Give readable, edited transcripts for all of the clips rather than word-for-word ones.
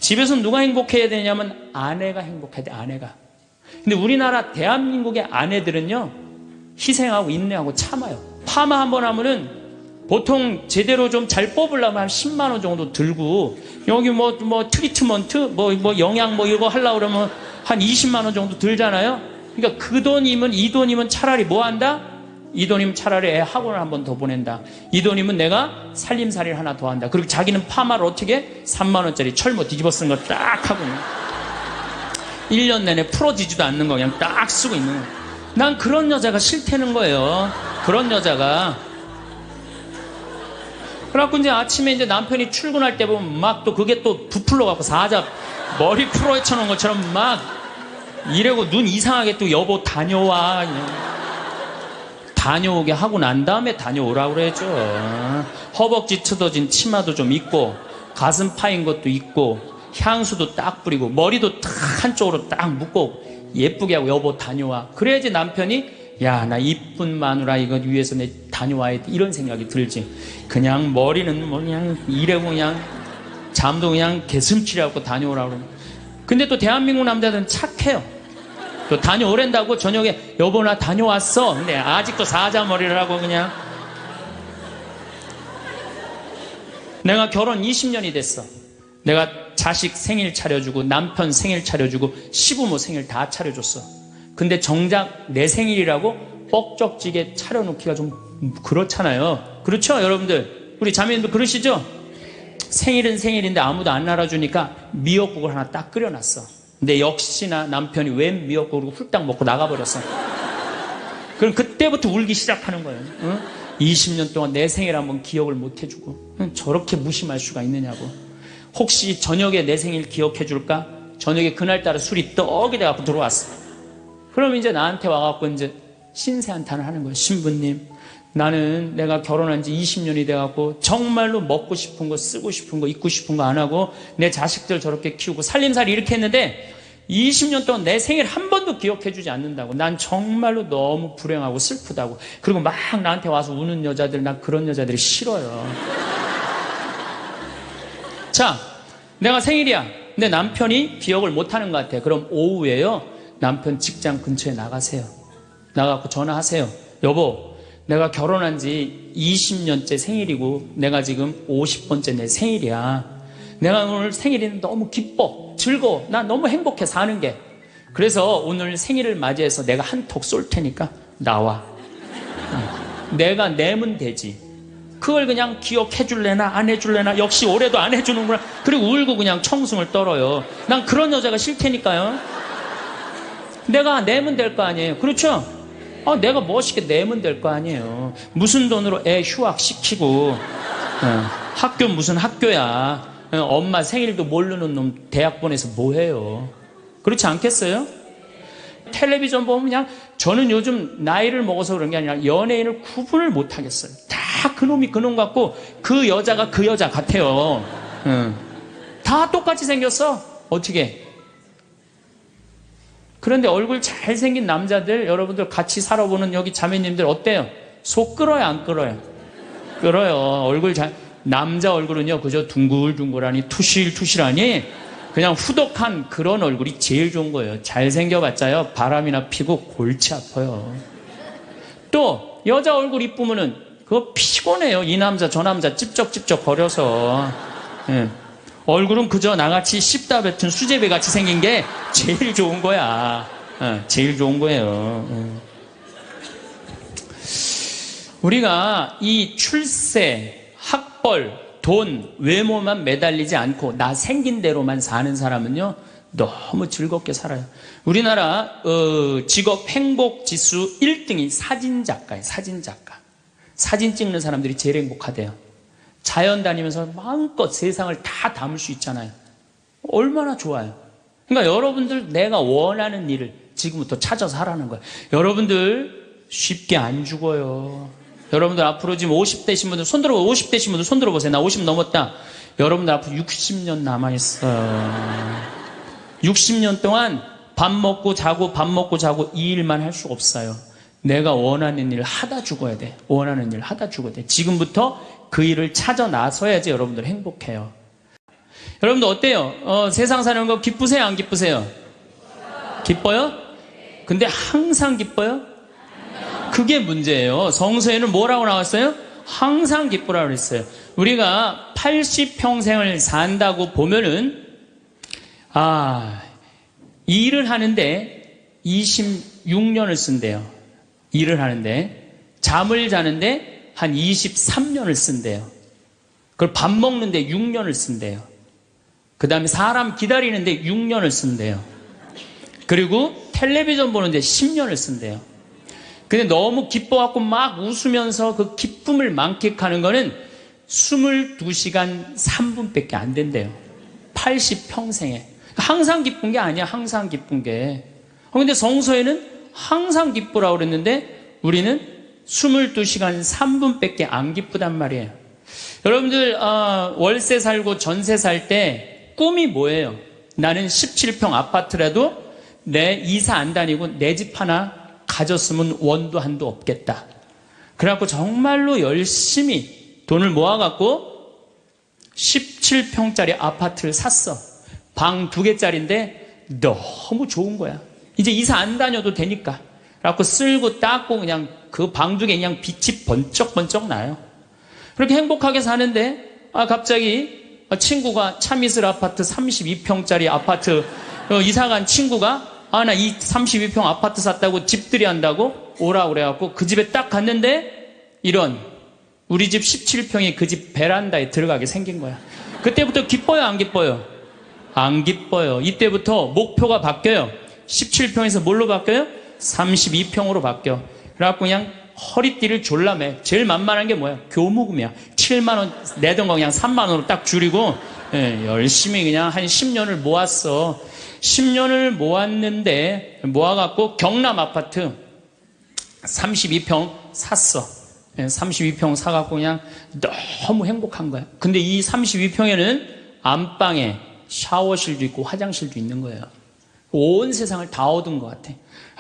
집에서 누가 행복해야 되냐면 아내가 행복해야 돼, 아내가. 근데 우리나라 대한민국의 아내들은요, 희생하고 인내하고 참아요. 파마 한번 하면은 보통 제대로 좀 잘 뽑으려면 한 10만 원 정도 들고, 여기 뭐 트리트먼트, 뭐 영양 뭐 이거 하려고 그러면 한 20만 원 정도 들잖아요. 그러니까 그 돈이면, 이 돈이면 차라리 뭐 한다? 이 돈이면 차라리 애 학원을 한 번 더 보낸다. 이 돈이면 내가 살림살이를 하나 더 한다. 그리고 자기는 파마를 어떻게? 3만 원짜리 철모 뒤집어 쓴 거 딱 하고 1년 내내 풀어지지도 않는 거 그냥 딱 쓰고 있는 거예요. 난 그런 여자가 싫다는 거예요. 그런 여자가. 그래갖고 이제 아침에 이제 남편이 출근할 때 보면 막 또 그게 또 부풀러 갖고 사자 머리 풀어 헤쳐놓은 것처럼 막 이래고 눈 이상하게 또 여보 다녀와. 다녀오게 하고 난 다음에 다녀오라고 그래야죠. 허벅지 트어진 치마도 좀 입고 가슴 파인 것도 입고 향수도 딱 뿌리고 머리도 딱 한쪽으로 딱 묶고 예쁘게 하고 여보 다녀와. 그래야지 남편이 야, 나 이쁜 마누라 이거 위해서 내 다녀와야 돼 이런 생각이 들지. 그냥 머리는 뭐 그냥 이래고 그냥 잠도 그냥 개슴치려고 다녀오라고 그러면. 근데 또 대한민국 남자들은 착해요. 또 다녀오랜다고 저녁에 여보 나 다녀왔어. 근데 아직도 사자머리를 하고 그냥. 내가 결혼 20년이 됐어. 내가 자식 생일 차려주고 남편 생일 차려주고 시부모 생일 다 차려줬어. 근데 정작 내 생일이라고 뻑적지게 차려놓기가 좀 그렇잖아요. 그렇죠 여러분들? 우리 자매님도 그러시죠? 생일은 생일인데 아무도 안 알아주니까 미역국을 하나 딱 끓여놨어. 근데 역시나 남편이 웬 미역국을 훌딱 먹고 나가버렸어. 그럼 그때부터 울기 시작하는 거예요. 응? 20년 동안 내 생일 한번 기억을 못 해주고 저렇게 무심할 수가 있느냐고. 혹시 저녁에 내 생일 기억해 줄까? 저녁에 그날따라 술이 떡이 돼갖고 들어왔어. 그럼 이제 나한테 와갖고 이제 신세한탄을 하는 거예요. 신부님, 나는 내가 결혼한 지 20년이 돼갖고 정말로 먹고 싶은 거, 쓰고 싶은 거, 입고 싶은 거 안 하고 내 자식들 저렇게 키우고 살림살이 이렇게 했는데 20년 동안 내 생일 한 번도 기억해주지 않는다고. 난 정말로 너무 불행하고 슬프다고. 그리고 막 나한테 와서 우는 여자들, 난 그런 여자들이 싫어요. 자, 내가 생일이야. 근데 남편이 기억을 못하는 것 같아. 그럼 오후에요, 남편 직장 근처에 나가세요. 나가고 전화하세요. 여보, 내가 결혼한 지 20년째 생일이고 내가 지금 50번째 내 생일이야. 내가 오늘 생일이 너무 기뻐, 즐거워. 나 너무 행복해 사는 게. 그래서 오늘 생일을 맞이해서 내가 한턱 쏠 테니까 나와. 내가 내면 되지. 그걸 그냥 기억해 줄래나 안 해줄래나 역시 올해도 안 해주는구나. 그리고 울고 그냥 청승을 떨어요. 난 그런 여자가 싫다니까요. 내가 내면 될 거 아니에요. 그렇죠? 내가 멋있게 내면 될 거 아니에요. 무슨 돈으로 애 휴학시키고 학교 무슨 학교야. 엄마 생일도 모르는 놈 대학 보내서 뭐해요. 그렇지 않겠어요? 텔레비전 보면 그냥 저는 요즘 나이를 먹어서 그런 게 아니라 연예인을 구분을 못 하겠어요. 다 그놈이 그놈 같고 그 여자가 그 여자 같아요. 다 똑같이 생겼어. 어떻게? 그런데 얼굴 잘생긴 남자들 여러분들 같이 살아보는 여기 자매님들 어때요? 속 끓어요 안 끓어요? 끓어요. 얼굴 남자 얼굴은요 그저 둥글둥글하니 투실투실하니 그냥 후덕한 그런 얼굴이 제일 좋은 거예요. 잘생겨봤자요 바람이나 피고 골치 아파요. 또 여자 얼굴 이쁘면은 그거 피곤해요. 이 남자 저 남자 찝쩍찝쩍 거려서. 얼굴은 그저 나같이 씹다 뱉은 수제비 같이 생긴 게 제일 좋은 거야. 제일 좋은 거예요. 우리가 이 출세, 학벌, 돈, 외모만 매달리지 않고 나 생긴 대로만 사는 사람은요 너무 즐겁게 살아요. 우리나라 직업 행복 지수 1등이 사진작가예요. 사진작가. 사진 찍는 사람들이 제일 행복하대요. 자연 다니면서 마음껏 세상을 다 담을 수 있잖아요. 얼마나 좋아요. 그러니까 여러분들 내가 원하는 일을 지금부터 찾아서 하라는 거예요. 여러분들 쉽게 안 죽어요. 여러분들 앞으로 지금 50대신 분들 손 들어보세요. 50대신 분들 손 들어보세요. 나 50 넘었다. 여러분들 앞으로 60년 남아있어요. 60년 동안 밥 먹고 자고 밥 먹고 자고 이 일만 할 수 없어요. 내가 원하는 일을 하다 죽어야 돼. 원하는 일을 하다 죽어야 돼. 지금부터 그 일을 찾아 나서야지 여러분들 행복해요. 여러분도 어때요? 세상 사는 거 기쁘세요? 안 기쁘세요? 기뻐요? 근데 항상 기뻐요? 그게 문제예요. 성서에는 뭐라고 나왔어요? 항상 기쁘라고 그랬어요. 우리가 80평생을 산다고 보면은, 일을 하는데 26년을 쓴대요. 일을 하는데. 잠을 자는데 한 23년을 쓴대요. 그걸 밥 먹는데 6년을 쓴대요. 그 다음에 사람 기다리는데 6년을 쓴대요. 그리고 텔레비전 보는데 10년을 쓴대요. 근데 너무 기뻐갖고 막 웃으면서 그 기쁨을 만끽하는 거는 22시간 3분밖에 안 된대요. 80평생에. 항상 기쁜 게 아니야, 항상 기쁜 게. 근데 성서에는 항상 기쁘라고 그랬는데 우리는 22시간 3분밖에 안 기쁘단 말이에요. 여러분들 월세 살고 전세 살 때 꿈이 뭐예요? 나는 17평 아파트라도 내 이사 안 다니고 내 집 하나 가졌으면 원도 한도 없겠다. 그래갖고 정말로 열심히 돈을 모아갖고 17평짜리 아파트를 샀어. 방 2개짜리인데 너무 좋은 거야. 이제 이사 안 다녀도 되니까. 그래갖고 쓸고 닦고 그냥 그 방 2개 그냥 빛이 번쩍번쩍 나요. 그렇게 행복하게 사는데 갑자기 친구가 차미슬 아파트 32평짜리 아파트 이사간 친구가 나 이 32평 아파트 샀다고 집들이 한다고 오라고 그래갖고 그 집에 딱 갔는데 이런 우리 집 17평이 그 집 베란다에 들어가게 생긴 거야. 그때부터 기뻐요, 안 기뻐요? 안 기뻐요. 이때부터 목표가 바뀌어요. 17평에서 뭘로 바뀌어요? 32평으로 바뀌어. 그래갖고 그냥 허리띠를 졸라매. 제일 만만한 게 뭐야? 교무금이야. 7만원 내던 거 그냥 3만원으로 딱 줄이고 열심히 그냥 한 10년을 모았어. 10년을 모았는데 모아갖고 경남 아파트 32평 샀어. 32평 사갖고 그냥 너무 행복한 거야. 근데 이 32평에는 안방에 샤워실도 있고 화장실도 있는 거예요. 온 세상을 다 얻은 것 같아.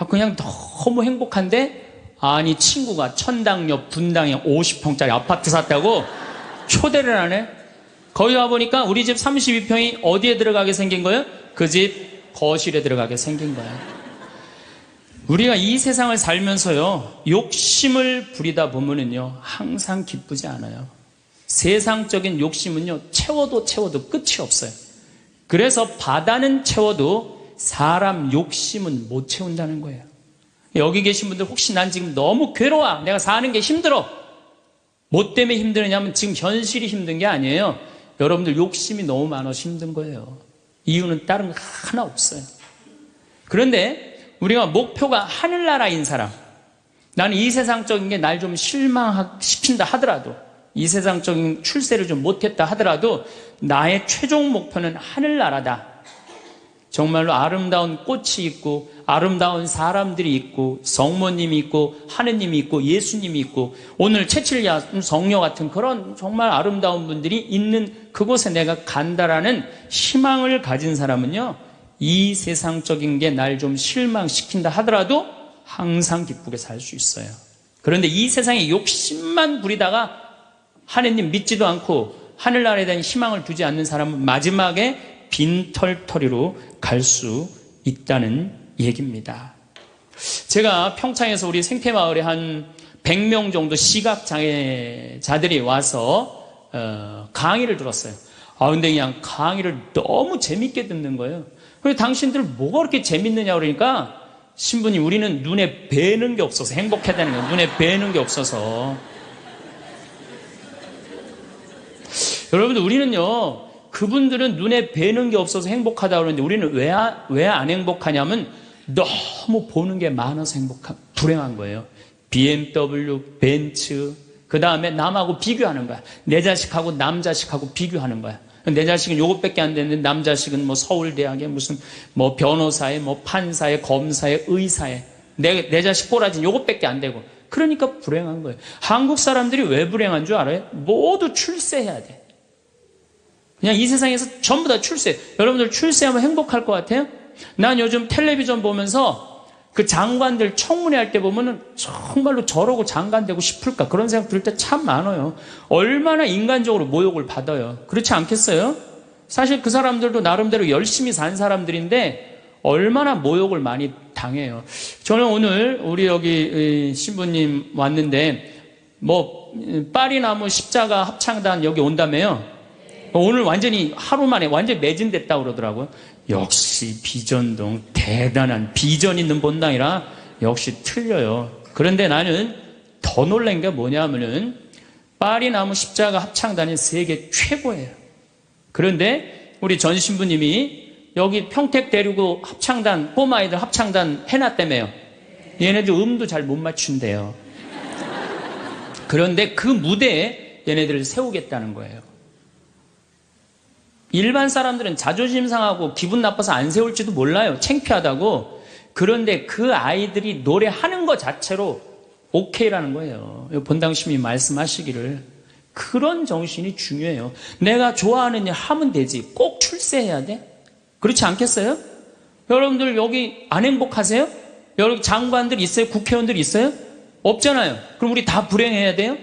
그냥 너무 행복한데 아니 친구가 천당역 분당에 50평짜리 아파트 샀다고 초대를 하네. 거기 와보니까 우리 집 32평이 어디에 들어가게 생긴 거예요? 그 집 거실에 들어가게 생긴 거야. 우리가 이 세상을 살면서요 욕심을 부리다 보면은요 항상 기쁘지 않아요. 세상적인 욕심은요 채워도 끝이 없어요. 그래서 바다는 채워도 사람 욕심은 못 채운다는 거예요. 여기 계신 분들 혹시 난 지금 너무 괴로워, 내가 사는 게 힘들어, 뭐 때문에 힘드느냐면 지금 현실이 힘든 게 아니에요. 여러분들 욕심이 너무 많아서 힘든 거예요. 이유는 다른 거 하나 없어요. 그런데 우리가 목표가 하늘나라인 사람, 나는 이 세상적인 게 날 좀 실망시킨다 하더라도, 이 세상적인 출세를 좀 못했다 하더라도 나의 최종 목표는 하늘나라다. 정말로 아름다운 꽃이 있고 아름다운 사람들이 있고 성모님이 있고 하느님이 있고 예수님이 있고 오늘 채칠야 성녀 같은 그런 정말 아름다운 분들이 있는 그곳에 내가 간다라는 희망을 가진 사람은요 이 세상적인 게 날 좀 실망시킨다 하더라도 항상 기쁘게 살 수 있어요. 그런데 이 세상에 욕심만 부리다가 하느님 믿지도 않고 하늘나라에 대한 희망을 두지 않는 사람은 마지막에 빈털터리로 갈 수 있다는 얘기입니다. 제가 평창에서 우리 생태마을에 한 100명 정도 시각장애자들이 와서 강의를 들었어요. 근데 그냥 강의를 너무 재밌게 듣는 거예요. 그래서 당신들 뭐가 그렇게 재밌느냐 그러니까 신부님 우리는 눈에 뵈는 게 없어서 행복해야 되는 거예요. 눈에 뵈는 게 없어서. 여러분들 우리는요 그분들은 눈에 뵈는 게 없어서 행복하다고 그러는데 우리는 왜 안 행복하냐면 너무 보는 게 많아서 불행한 거예요. BMW, 벤츠, 그 다음에 남하고 비교하는 거야. 내 자식하고 남 자식하고 비교하는 거야. 내 자식은 요것밖에 안 됐는데 남 자식은 뭐 서울대학에 무슨 뭐 변호사에 뭐 판사에 검사에 의사에 내 자식 꼬라지는 요것밖에 안 되고 그러니까 불행한 거예요. 한국 사람들이 왜 불행한 줄 알아요? 모두 출세해야 돼. 그냥 이 세상에서 전부 다 출세. 여러분들 출세하면 행복할 것 같아요? 난 요즘 텔레비전 보면서 그 장관들 청문회 할 때 보면은 정말로 저러고 장관 되고 싶을까 그런 생각 들 때 참 많아요. 얼마나 인간적으로 모욕을 받아요. 그렇지 않겠어요? 사실 그 사람들도 나름대로 열심히 산 사람들인데 얼마나 모욕을 많이 당해요. 저는 오늘 우리 여기 신부님 왔는데 파리나무 십자가 합창단 여기 온다며요. 오늘 완전히 하루 만에 완전히 매진됐다고 그러더라고요. 역시 비전동 대단한 비전 있는 본당이라 역시 틀려요. 그런데 나는 더 놀란 게 뭐냐면은 파리나무 십자가 합창단이 세계 최고예요. 그런데 우리 전 신부님이 여기 평택 데리고 합창단, 꼬마아이들 합창단 해놨다며요. 얘네들 음도 잘 못 맞춘대요. 그런데 그 무대에 얘네들을 세우겠다는 거예요. 일반 사람들은 자존심 상하고 기분 나빠서 안 세울지도 몰라요. 창피하다고. 그런데 그 아이들이 노래하는 것 자체로 오케이라는 거예요. 본당심이 말씀하시기를. 그런 정신이 중요해요. 내가 좋아하는 일 하면 되지. 꼭 출세해야 돼? 그렇지 않겠어요? 여러분들 여기 안 행복하세요? 여기 장관들 있어요? 국회의원들 있어요? 없잖아요. 그럼 우리 다 불행해야 돼요?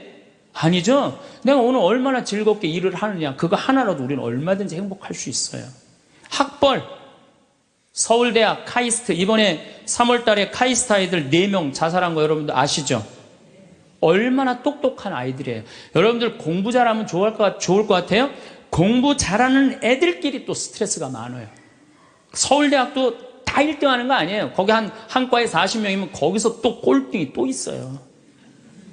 아니죠. 내가 오늘 얼마나 즐겁게 일을 하느냐, 그거 하나라도 우리는 얼마든지 행복할 수 있어요. 학벌, 서울대학 카이스트, 이번에 3월 달에 카이스트 아이들 4명 자살한 거 여러분들 아시죠? 얼마나 똑똑한 아이들이에요. 여러분들 공부 잘하면 좋을 것 같아요? 공부 잘하는 애들끼리 또 스트레스가 많아요. 서울대학도 다 1등 하는 거 아니에요. 거기 한 과에 40명이면 거기서 또 꼴등이 또 있어요.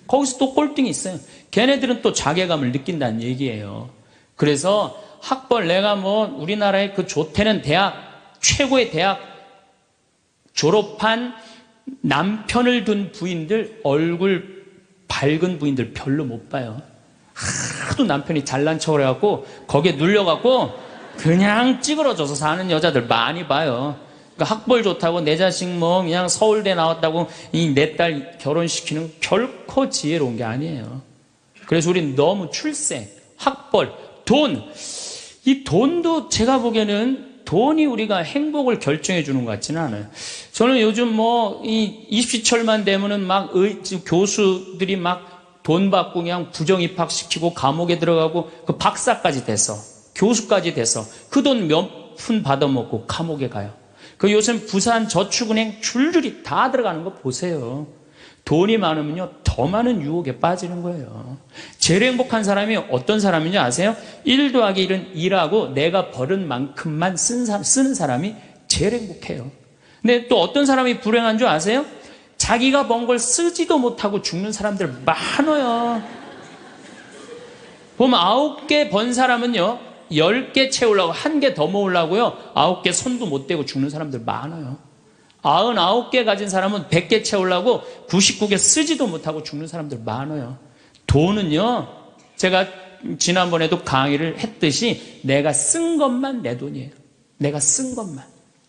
거기서 또 꼴등이 있어요. 걔네들은 또 자괴감을 느낀다는 얘기예요. 그래서 학벌, 내가 우리나라의 그 좋대는 대학, 최고의 대학 졸업한 남편을 둔 부인들, 얼굴 밝은 부인들 별로 못 봐요. 하도 남편이 잘난 척을 해갖고 거기에 눌려갖고 그냥 찌그러져서 사는 여자들 많이 봐요. 그러니까 학벌 좋다고 내 자식 그냥 서울대 나왔다고 이 내 딸 결혼시키는 결코 지혜로운 게 아니에요. 그래서 우리는 너무 출세, 학벌, 돈, 이 돈도 제가 보기에는 돈이 우리가 행복을 결정해 주는 것 같지는 않아요. 저는 요즘 이 입시철만 되면은 교수들이 돈 받고 그냥 부정 입학시키고 감옥에 들어가고 그 박사까지 돼서 교수까지 돼서 그 돈 몇 푼 받아먹고 감옥에 가요. 그 요즘 부산 저축은행 줄줄이 다 들어가는 거 보세요. 돈이 많으면요 더 많은 유혹에 빠지는 거예요. 제일 행복한 사람이 어떤 사람인지 아세요? 1 더하기 1은 2라고 내가 벌은 만큼만 쓰는 사람이 제일 행복해요. 근데 또 어떤 사람이 불행한 줄 아세요? 자기가 번 걸 쓰지도 못하고 죽는 사람들 많아요. 보면 9개 번 사람은요 10개 채우려고 1개 더 모으려고요 9개 손도 못 대고 죽는 사람들 많아요. 99개 가진 사람은 100개 채우려고 99개 쓰지도 못하고 죽는 사람들 많아요. 돈은요 제가 지난번에도 강의를 했듯이 내가 쓴 것만 내 돈이에요. 내가 쓴 것만.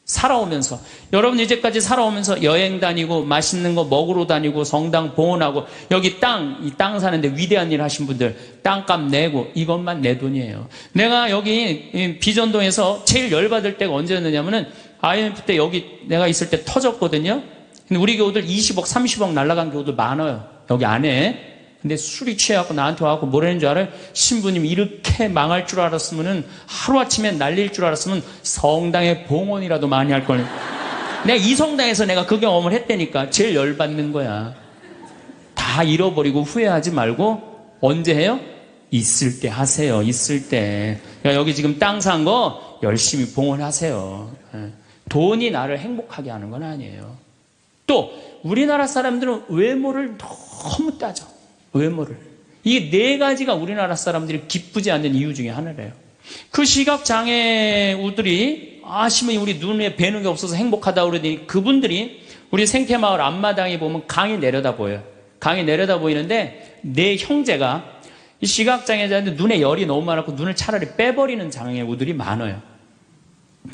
살아오면서, 여러분 이제까지 살아오면서 여행 다니고 맛있는 거 먹으러 다니고 성당 봉헌하고 여기 이 땅 사는데 위대한 일 하신 분들 땅값 내고 이것만 내 돈이에요. 내가 여기 비전동에서 제일 열받을 때가 언제였느냐면은 IMF 때 여기 내가 있을 때 터졌거든요. 근데 우리 교우들 20억 30억 날라간 교우들 많아요 여기 안에. 근데 술이 취해갖고 나한테 와갖고 뭐라는 줄 알아요? 신부님 이렇게 망할 줄 알았으면은 하루아침에 날릴 줄 알았으면 성당에 봉헌이라도 많이 할 걸. 내가 이 성당에서 내가 그 경험을 했다니까. 제일 열받는 거야. 다 잃어버리고 후회하지 말고 언제 해요? 있을 때 하세요. 있을 때. 그러니까 여기 지금 땅 산 거 열심히 봉헌하세요. 돈이 나를 행복하게 하는 건 아니에요. 또 우리나라 사람들은 외모를 너무 따져. 외모를. 이 4가지가 우리나라 사람들이 기쁘지 않는 이유 중에 하나래요. 그 시각장애우들이 아시면 우리 눈에 뵈는 게 없어서 행복하다고 그러더니 그분들이 우리 생태마을 앞마당에 보면 강이 내려다 보여요. 강이 내려다 보이는데 내 형제가 이 시각장애자인데 눈에 열이 너무 많았고 눈을 차라리 빼버리는 장애우들이 많아요.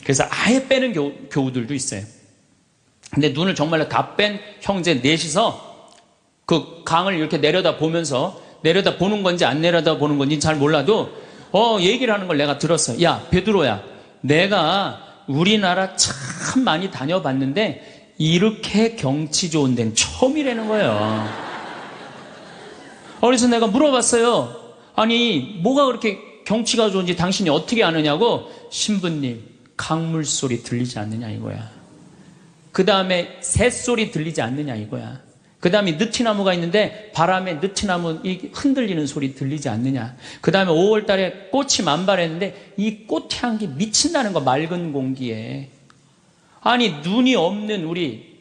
그래서 아예 빼는 교우들도 있어요. 근데 눈을 정말로 다 뺀 형제 넷이서 그 강을 이렇게 내려다 보면서 내려다 보는 건지 안 내려다 보는 건지 잘 몰라도 얘기를 하는 걸 내가 들었어요. 야 베드로야, 내가 우리나라 참 많이 다녀봤는데 이렇게 경치 좋은 데는 처음이라는 거예요. 그래서 내가 물어봤어요. 아니 뭐가 그렇게 경치가 좋은지 당신이 어떻게 아느냐고. 신부님, 강물 소리 들리지 않느냐 이거야. 그 다음에 새소리 들리지 않느냐 이거야. 그 다음에 느티나무가 있는데 바람에 느티나무 흔들리는 소리 들리지 않느냐. 그 다음에 5월 달에 꽃이 만발했는데 이 꽃 향기 미친다는 거, 맑은 공기에. 아니, 눈이 없는 우리,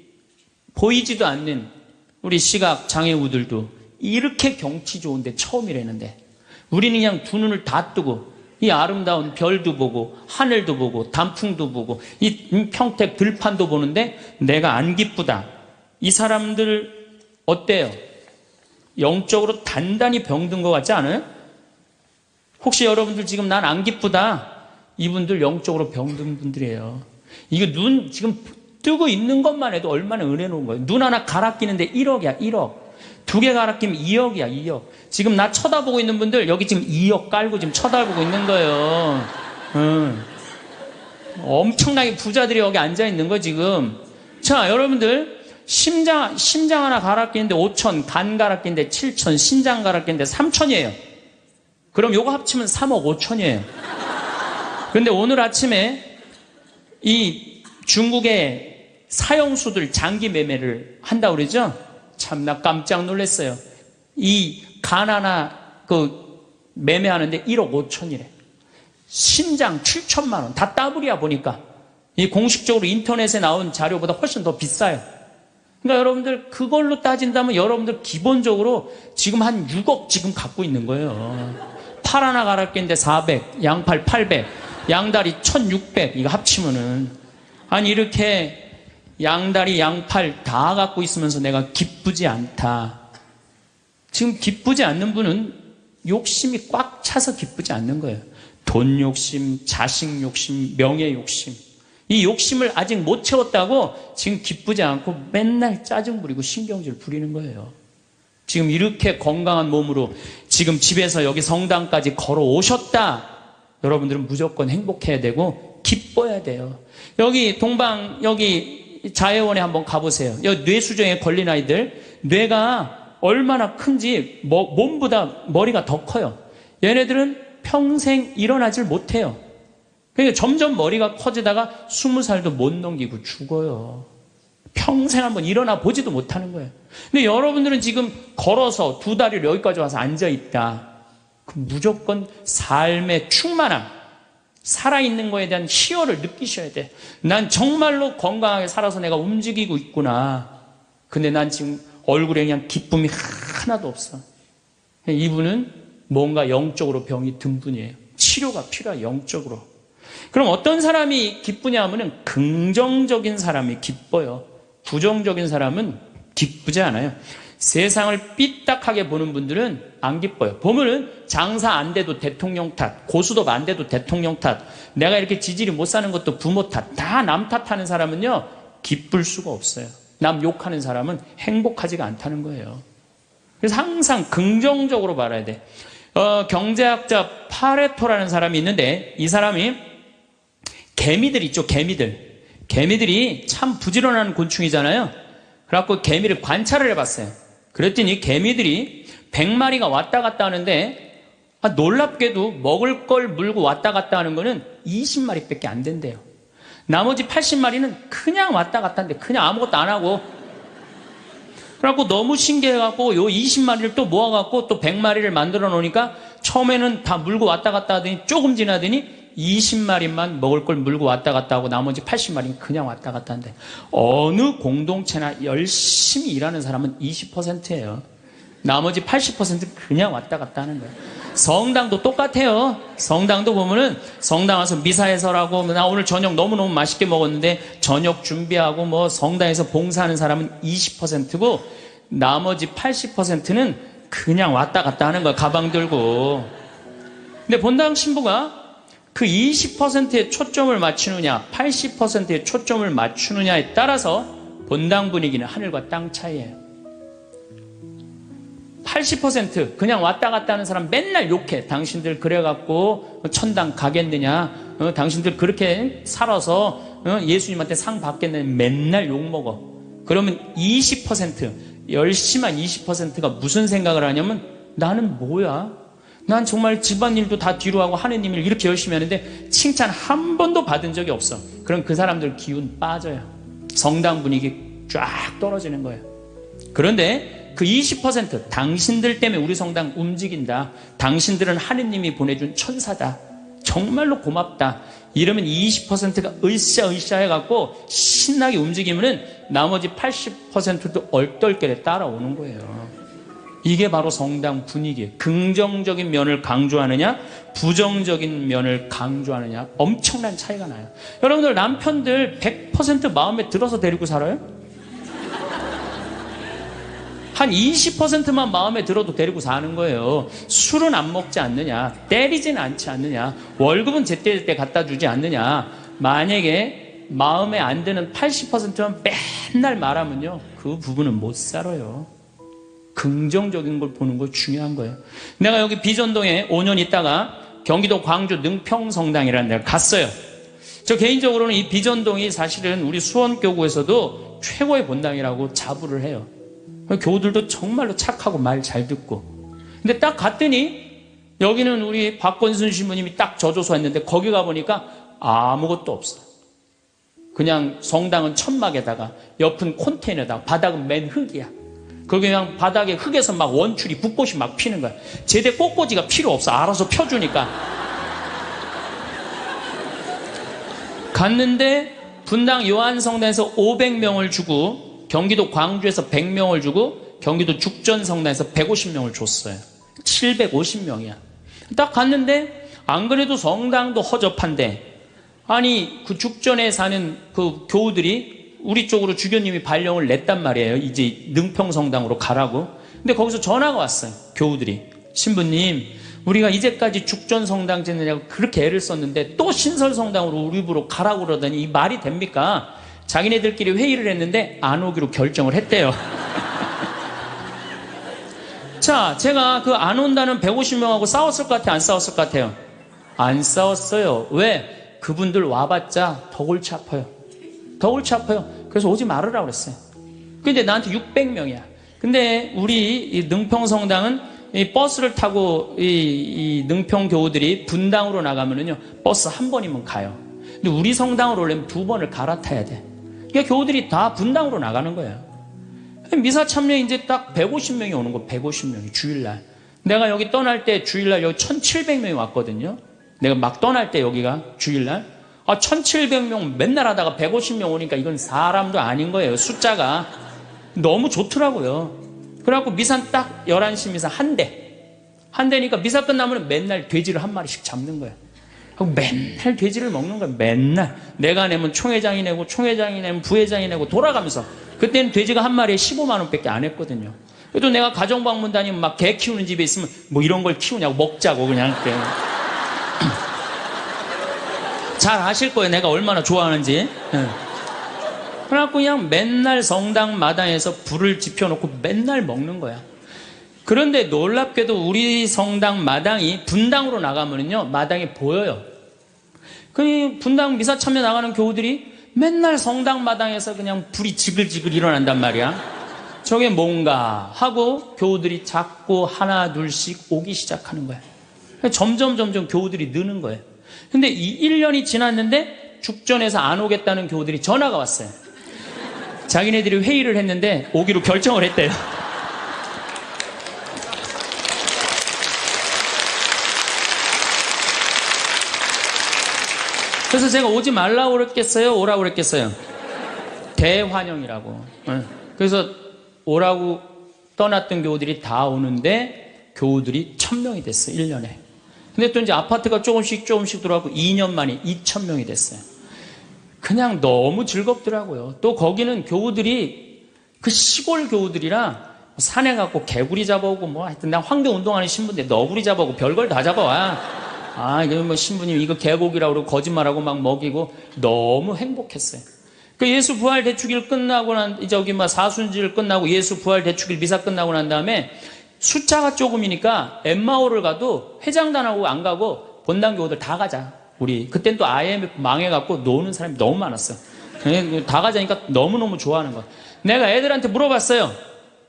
보이지도 않는 우리 시각 장애우들도 이렇게 경치 좋은데 처음이라는데, 우리는 그냥 두 눈을 다 뜨고 이 아름다운 별도 보고 하늘도 보고 단풍도 보고 이 평택 들판도 보는데 내가 안 기쁘다. 이 사람들 어때요? 영적으로 단단히 병든 것 같지 않아요? 혹시 여러분들 지금 난 안 기쁘다, 이분들 영적으로 병든 분들이에요. 이거 눈 지금 뜨고 있는 것만 해도 얼마나 은혜로운 거예요. 눈 하나 갈아 끼는데 1억이야 1억. 두 개 갈아 끼면 2억이야 2억. 지금 나 쳐다보고 있는 분들 여기 지금 2억 깔고 지금 쳐다보고 있는 거예요. 엄청나게 부자들이 여기 앉아 있는 거 지금. 자, 여러분들 심장 하나 갈아 끼는데 5천, 간 갈아 끼는데 7천, 신장 갈아 끼는데 3천이에요. 그럼 요거 합치면 3억 5천이에요. 그런데 오늘 아침에 이 중국의 사형수들 장기 매매를 한다고 그러죠? 참, 나 깜짝 놀랐어요. 이 간 하나 매매하는데 1억 5천이래. 신장 7천만 원. 다 따블이야 보니까. 이 공식적으로 인터넷에 나온 자료보다 훨씬 더 비싸요. 그러니까 여러분들 그걸로 따진다면 여러분들 기본적으로 지금 한 6억 지금 갖고 있는 거예요. 팔 하나 갈아 끼는데 400, 양팔 800, 양다리 1600 이거 합치면은. 아니, 이렇게 양다리 양팔 다 갖고 있으면서 내가 기쁘지 않다. 지금 기쁘지 않는 분은 욕심이 꽉 차서 기쁘지 않는 거예요. 돈 욕심, 자식 욕심, 명예 욕심. 이 욕심을 아직 못 채웠다고 지금 기쁘지 않고 맨날 짜증 부리고 신경질 부리는 거예요. 지금 이렇게 건강한 몸으로 지금 집에서 여기 성당까지 걸어오셨다. 여러분들은 무조건 행복해야 되고 기뻐야 돼요. 여기 여기 자해원에 한번 가보세요. 여기 뇌수정에 걸린 아이들, 뇌가 얼마나 큰지 몸보다 머리가 더 커요. 얘네들은 평생 일어나질 못해요. 그러니까 점점 머리가 커지다가 20살도 못 넘기고 죽어요. 평생 한번 일어나 보지도 못하는 거예요. 근데 여러분들은 지금 걸어서 두 다리를 여기까지 와서 앉아있다. 그럼 무조건 삶의 충만함, 살아있는 거에 대한 희열을 느끼셔야 돼. 난 정말로 건강하게 살아서 내가 움직이고 있구나. 근데 난 지금 얼굴에 그냥 기쁨이 하나도 없어. 이분은 뭔가 영적으로 병이 든 분이에요. 치료가 필요해, 영적으로. 그럼 어떤 사람이 기쁘냐 하면은 긍정적인 사람이 기뻐요. 부정적인 사람은 기쁘지 않아요. 세상을 삐딱하게 보는 분들은 안 기뻐요. 보면은 장사 안 돼도 대통령 탓, 고수도 안 돼도 대통령 탓, 내가 이렇게 지질이 못 사는 것도 부모 탓, 다 남 탓하는 사람은요, 기쁠 수가 없어요. 남 욕하는 사람은 행복하지가 않다는 거예요. 그래서 항상 긍정적으로 말해야 돼. 경제학자 파레토라는 사람이 있는데, 이 사람이 개미들 있죠, 개미들. 개미들이 참 부지런한 곤충이잖아요. 그래갖고 개미를 관찰을 해봤어요. 그랬더니 개미들이 100마리가 왔다 갔다 하는데, 놀랍게도 먹을 걸 물고 왔다 갔다 하는 거는 20마리밖에 안 된대요. 나머지 80마리는 그냥 왔다 갔다 하는데 그냥 아무것도 안 하고. 그래갖고 너무 신기해갖고 요 20마리를 또 모아갖고 또 100마리를 만들어 놓으니까 처음에는 다 물고 왔다 갔다 하더니 조금 지나더니 20마리만 먹을 걸 물고 왔다 갔다 하고 나머지 80마리는 그냥 왔다 갔다 하는데, 어느 공동체나 열심히 일하는 사람은 20%예요. 나머지 80%는 그냥 왔다 갔다 하는 거예요. 성당도 똑같아요. 성당도 보면은 성당 와서 미사해설하고, 나 오늘 저녁 너무너무 맛있게 먹었는데 저녁 준비하고 뭐 성당에서 봉사하는 사람은 20%고 나머지 80%는 그냥 왔다 갔다 하는 거야, 가방 들고. 근데 본당 신부가 그 20%에 초점을 맞추느냐 80%에 초점을 맞추느냐에 따라서 본당 분위기는 하늘과 땅 차이예요. 80% 그냥 왔다 갔다 하는 사람 맨날 욕해. 당신들 그래갖고 천당 가겠느냐, 당신들 그렇게 살아서 예수님한테 상 받겠느냐, 맨날 욕먹어. 그러면 20% 열심한 20%가 무슨 생각을 하냐면, 나는 뭐야? 난 정말 집안일도 다 뒤로 하고 하는 일 이렇게 열심히 하는데 칭찬 한 번도 받은 적이 없어. 그럼 그 사람들 기운 빠져요. 성당 분위기 쫙 떨어지는 거예요. 그런데 그 20% 당신들 때문에 우리 성당 움직인다. 당신들은 하느님이 보내준 천사다. 정말로 고맙다. 이러면 20%가 으쌰으쌰 해갖고 신나게 움직이면은 나머지 80%도 얼떨결에 따라오는 거예요. 이게 바로 성당 분위기예요. 긍정적인 면을 강조하느냐, 부정적인 면을 강조하느냐, 엄청난 차이가 나요. 여러분들 남편들 100% 마음에 들어서 데리고 살아요? 한 20%만 마음에 들어도 데리고 사는 거예요. 술은 안 먹지 않느냐, 때리지는 않지 않느냐, 월급은 제때제때 갖다 주지 않느냐. 만약에 마음에 안 드는 80%만 맨날 말하면요, 그 부부는 못 살아요. 긍정적인 걸 보는 거 중요한 거예요. 내가 여기 비전동에 5년 있다가 경기도 광주 능평성당이라는 데를 갔어요. 저 개인적으로는 이 비전동이 사실은 우리 수원교구에서도 최고의 본당이라고 자부를 해요. 교우들도 정말로 착하고 말 잘 듣고. 근데 딱 갔더니 여기는 우리 박건순 신부님이 딱 저조소 했는데 거기 가보니까 아무것도 없어. 그냥 성당은 천막에다가 옆은 콘테이너에다가 바닥은 맨 흙이야. 거기 그냥 바닥에 흙에서 막 원추리 붓꽃이 막 피는 거야. 제대 꽃꽂이가 필요 없어. 알아서 펴주니까. 갔는데 분당 요한성당에서 500명을 주고 경기도 광주에서 100명을 주고 경기도 죽전성당에서 150명을 줬어요. 750명이야. 딱 갔는데 안 그래도 성당도 허접한데 아니 그 죽전에 사는 그 교우들이 우리 쪽으로 주교님이 발령을 냈단 말이에요. 이제 능평성당으로 가라고. 근데 거기서 전화가 왔어요. 교우들이. 신부님, 우리가 이제까지 죽전성당 짓느냐고 그렇게 애를 썼는데 또 신설성당으로 우리 집으로 가라고 그러더니 이 말이 됩니까? 자기네들끼리 회의를 했는데 안 오기로 결정을 했대요. 자, 제가 그 안 온다는 150명하고 싸웠을 것 같아요? 안 싸웠을 것 같아요? 안 싸웠어요. 왜? 그분들 와봤자 더 골치 아파요. 더 골치 아파요. 그래서 오지 말으라고 그랬어요. 근데 나한테 600명이야. 근데 우리 이 능평성당은 이 버스를 타고 이 능평 교우들이 분당으로 나가면은요, 버스 한 번이면 가요. 근데 우리 성당으로 오려면 2번을 갈아타야 돼. 그러니까 교우들이 다 분당으로 나가는 거예요. 미사 참여 이제 딱 150명이 오는 거, 150명이 주일날. 내가 여기 떠날 때 주일날 여기 1700명이 왔거든요. 내가 막 떠날 때 여기가 주일날. 1700명 맨날 하다가 150명 오니까 이건 사람도 아닌 거예요. 숫자가. 너무 좋더라고요. 그래갖고 미산 딱 11시 미사 한 대. 한 대니까 미사 끝나면 맨날 돼지를 한 마리씩 잡는 거예요. 하고 맨날 돼지를 먹는 거예요. 맨날. 내가 내면 총회장이 내고 총회장이 내면 부회장이 내고 돌아가면서. 그때는 돼지가 한 마리에 15만 원밖에 안 했거든요. 그래도 내가 가정방문 다니면 막 개 키우는 집에 있으면 뭐 이런 걸 키우냐고 먹자고 그냥. 잘 아실 거예요. 내가 얼마나 좋아하는지. 그래갖고 그냥 맨날 성당 마당에서 불을 지펴놓고 맨날 먹는 거야. 그런데 놀랍게도 우리 성당 마당이 분당으로 나가면요, 마당이 보여요. 그 분당 미사 참여 나가는 교우들이 맨날 성당 마당에서 그냥 불이 지글지글 일어난단 말이야. 저게 뭔가 하고 교우들이 자꾸 하나 둘씩 오기 시작하는 거야. 점점 교우들이 느는 거예요. 근데 이 1년이 지났는데 죽전에서 안 오겠다는 교우들이 전화가 왔어요. 자기네들이 회의를 했는데 오기로 결정을 했대요. 그래서 제가 오지 말라고 그랬겠어요? 오라고 그랬겠어요? 대환영이라고. 그래서 오라고 떠났던 교우들이 다 오는데 교우들이 1000명이 됐어요. 1년에. 근데 또 이제 아파트가 조금씩 들어가고 2년 만에 2000명이 됐어요. 그냥 너무 즐겁더라고요. 또 거기는 교우들이 그 시골 교우들이라 산에 가고 개구리 잡아오고 뭐 하여튼 나 황대 운동하는 신부인데 너구리 잡아오고 별걸 다 잡아와. 이거 뭐 신부님 이거 개고기라고 그러고 거짓말하고 막 먹이고 너무 행복했어요. 그 예수 부활 대축일 끝나고 사순절 끝나고 예수 부활 대축일 미사 끝나고 난 다음에 숫자가 조금이니까 엠마오를 가도 회장단하고 안 가고 본당 교우들 다 가자. 우리 그땐 또 IMF 망해갖고 노는 사람이 너무 많았어. 다 가자니까 너무너무 좋아하는 거야. 내가 애들한테 물어봤어요.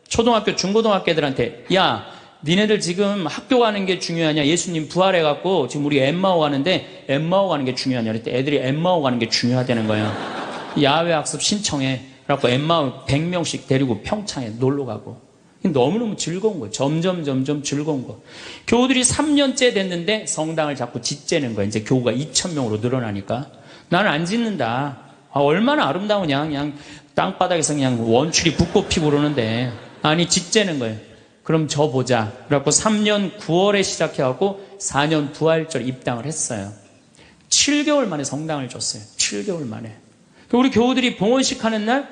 초등학교, 중고등학교 애들한테. 야, 니네들 지금 학교 가는 게 중요하냐? 예수님 부활해갖고 지금 우리 엠마오 가는데 엠마오 가는 게 중요하냐? 그랬더니 애들이 엠마오 가는 게 중요하다는 거야. 야외 학습 신청해. 그래갖고 엠마오 100명씩 데리고 평창에 놀러 가고. 너무너무 즐거운 거예요. 점점 즐거운 거. 교우들이 3년째 됐는데 성당을 자꾸 짓재는 거예요. 이제 교우가 2,000명으로 늘어나니까. 나는 안 짓는다. 얼마나 아름다우냐. 그냥 땅바닥에서 그냥 원추리 붓고 피고 그러는데. 아니, 짓재는 거예요. 그럼 저 보자. 그래갖고 3년 9월에 시작해갖고 4년 부활절 입당을 했어요. 7개월 만에 성당을 줬어요. 7개월 만에. 우리 교우들이 봉헌식 하는 날,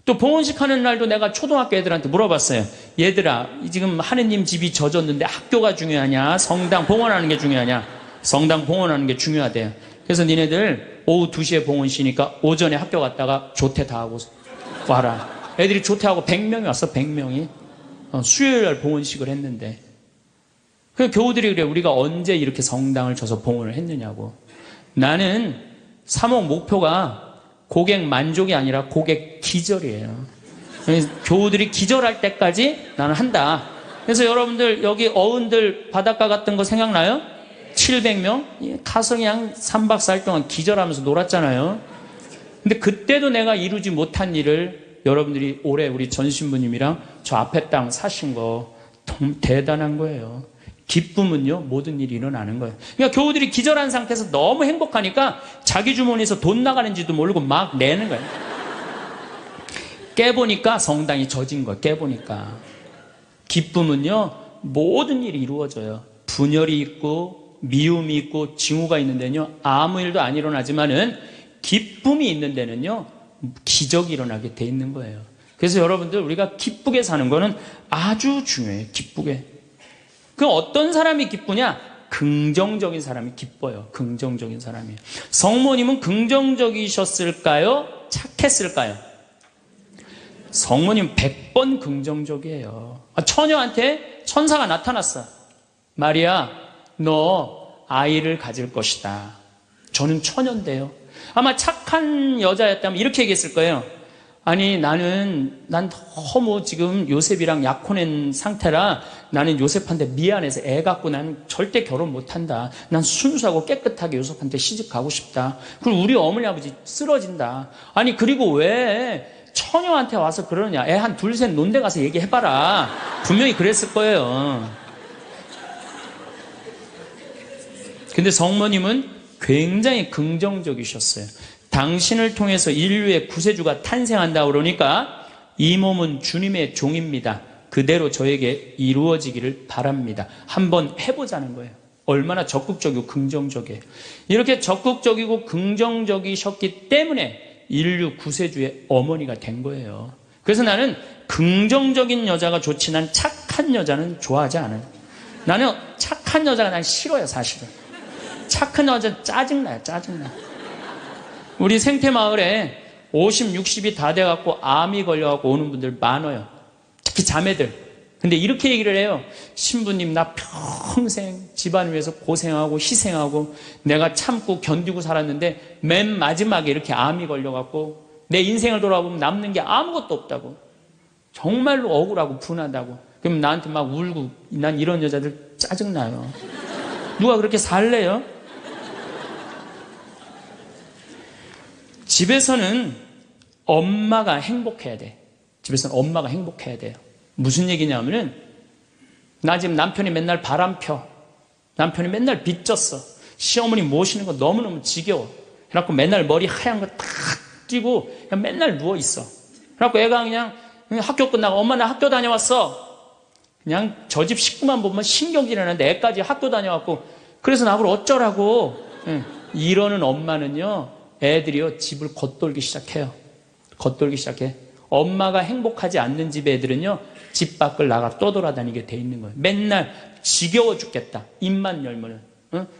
또 봉헌식 하는 날도 내가 초등학교 애들한테 물어봤어요. 얘들아, 지금 하느님 집이 젖었는데 학교가 중요하냐? 성당 봉헌하는 게 중요하냐? 성당 봉헌하는 게 중요하대요. 그래서 니네들 오후 2시에 봉헌시니까 오전에 학교 갔다가 조퇴 다 하고 와라. 애들이 조퇴하고 100명이 왔어. 100명이. 수요일 날 봉헌식을 했는데. 그 교우들이 그래. 우리가 언제 이렇게 성당을 쳐서 봉헌을 했느냐고. 나는 사목 목표가 고객 만족이 아니라 고객 기절이에요. 교우들이 기절할 때까지 나는 한다. 그래서 여러분들 여기 어른들 바닷가 같은 거 생각나요? 700명? 가서 그냥 3박 4일 동안 기절하면서 놀았잖아요. 근데 그때도 내가 이루지 못한 일을 여러분들이 올해 우리 전 신부님이랑 저 앞에 땅 사신 거 너무 대단한 거예요. 기쁨은요, 모든 일이 일어나는 거예요. 그러니까 교우들이 기절한 상태에서 너무 행복하니까 자기 주머니에서 돈 나가는지도 모르고 막 내는 거예요. 깨보니까 성당이 젖은 거예요. 깨보니까. 기쁨은요, 모든 일이 이루어져요. 분열이 있고 미움이 있고 징후가 있는 데는요, 아무 일도 안 일어나지만은 기쁨이 있는 데는요, 기적이 일어나게 돼 있는 거예요. 그래서 여러분들 우리가 기쁘게 사는 거는 아주 중요해요. 기쁘게. 그 어떤 사람이 기쁘냐? 긍정적인 사람이 기뻐요. 긍정적인 사람이. 성모님은 긍정적이셨을까요? 착했을까요? 성모님 100번 긍정적이에요. 처녀한테 천사가 나타났어. 마리아, 너 아이를 가질 것이다. 저는 처녀인데요. 아마 착한 여자였다면 이렇게 얘기했을 거예요. 아니, 난 너무 지금 요셉이랑 약혼한 상태라 나는 요셉한테 미안해서 애 갖고 난 절대 결혼 못한다. 난 순수하고 깨끗하게 요셉한테 시집 가고 싶다. 그리고 우리 어머니 아버지 쓰러진다. 아니, 그리고 왜 처녀한테 와서 그러느냐. 애 한 둘 셋 논데 가서 얘기해봐라. 분명히 그랬을 거예요. 근데 성모님은 굉장히 긍정적이셨어요. 당신을 통해서 인류의 구세주가 탄생한다 그러니까 이 몸은 주님의 종입니다. 그대로 저에게 이루어지기를 바랍니다. 한번 해보자는 거예요. 얼마나 적극적이고 긍정적이에요. 이렇게 적극적이고 긍정적이셨기 때문에 인류 구세주의 어머니가 된 거예요. 그래서 나는 긍정적인 여자가 좋지, 난 착한 여자는 좋아하지 않아요. 나는 착한 여자가 난 싫어요, 사실은. 착한 여자 짜증나요, 짜증나. 우리 생태마을에 50, 60이 다 돼갖고 암이 걸려갖고 오는 분들 많아요. 특히 자매들. 근데 이렇게 얘기를 해요. 신부님, 나 평생 집안 위해서 고생하고 희생하고 내가 참고 견디고 살았는데 맨 마지막에 이렇게 암이 걸려갖고 내 인생을 돌아보면 남는 게 아무것도 없다고. 정말로 억울하고 분하다고. 그럼 나한테 막 울고, 난 이런 여자들 짜증나요. 누가 그렇게 살래요? 집에서는 엄마가 행복해야 돼. 집에서는 엄마가 행복해야 돼요. 무슨 얘기냐면은, 나 지금 남편이 맨날 바람 펴. 남편이 맨날 빚졌어. 시어머니 모시는 거 너무너무 지겨워. 그래갖고 맨날 머리 하얀 거 탁 끼고 그냥 맨날 누워있어. 그래갖고 애가 그냥 학교 끝나고 엄마 나 학교 다녀왔어. 그냥 저 집 식구만 보면 신경질이 나는데 애까지 학교 다녀왔고 그래서 나보고 어쩌라고. 이러는 엄마는요, 애들이요, 집을 겉돌기 시작해요. 겉돌기 시작해. 엄마가 행복하지 않는 집 애들은요, 집 밖을 나가 떠돌아다니게 돼 있는 거예요. 맨날 지겨워 죽겠다. 입만 열면은.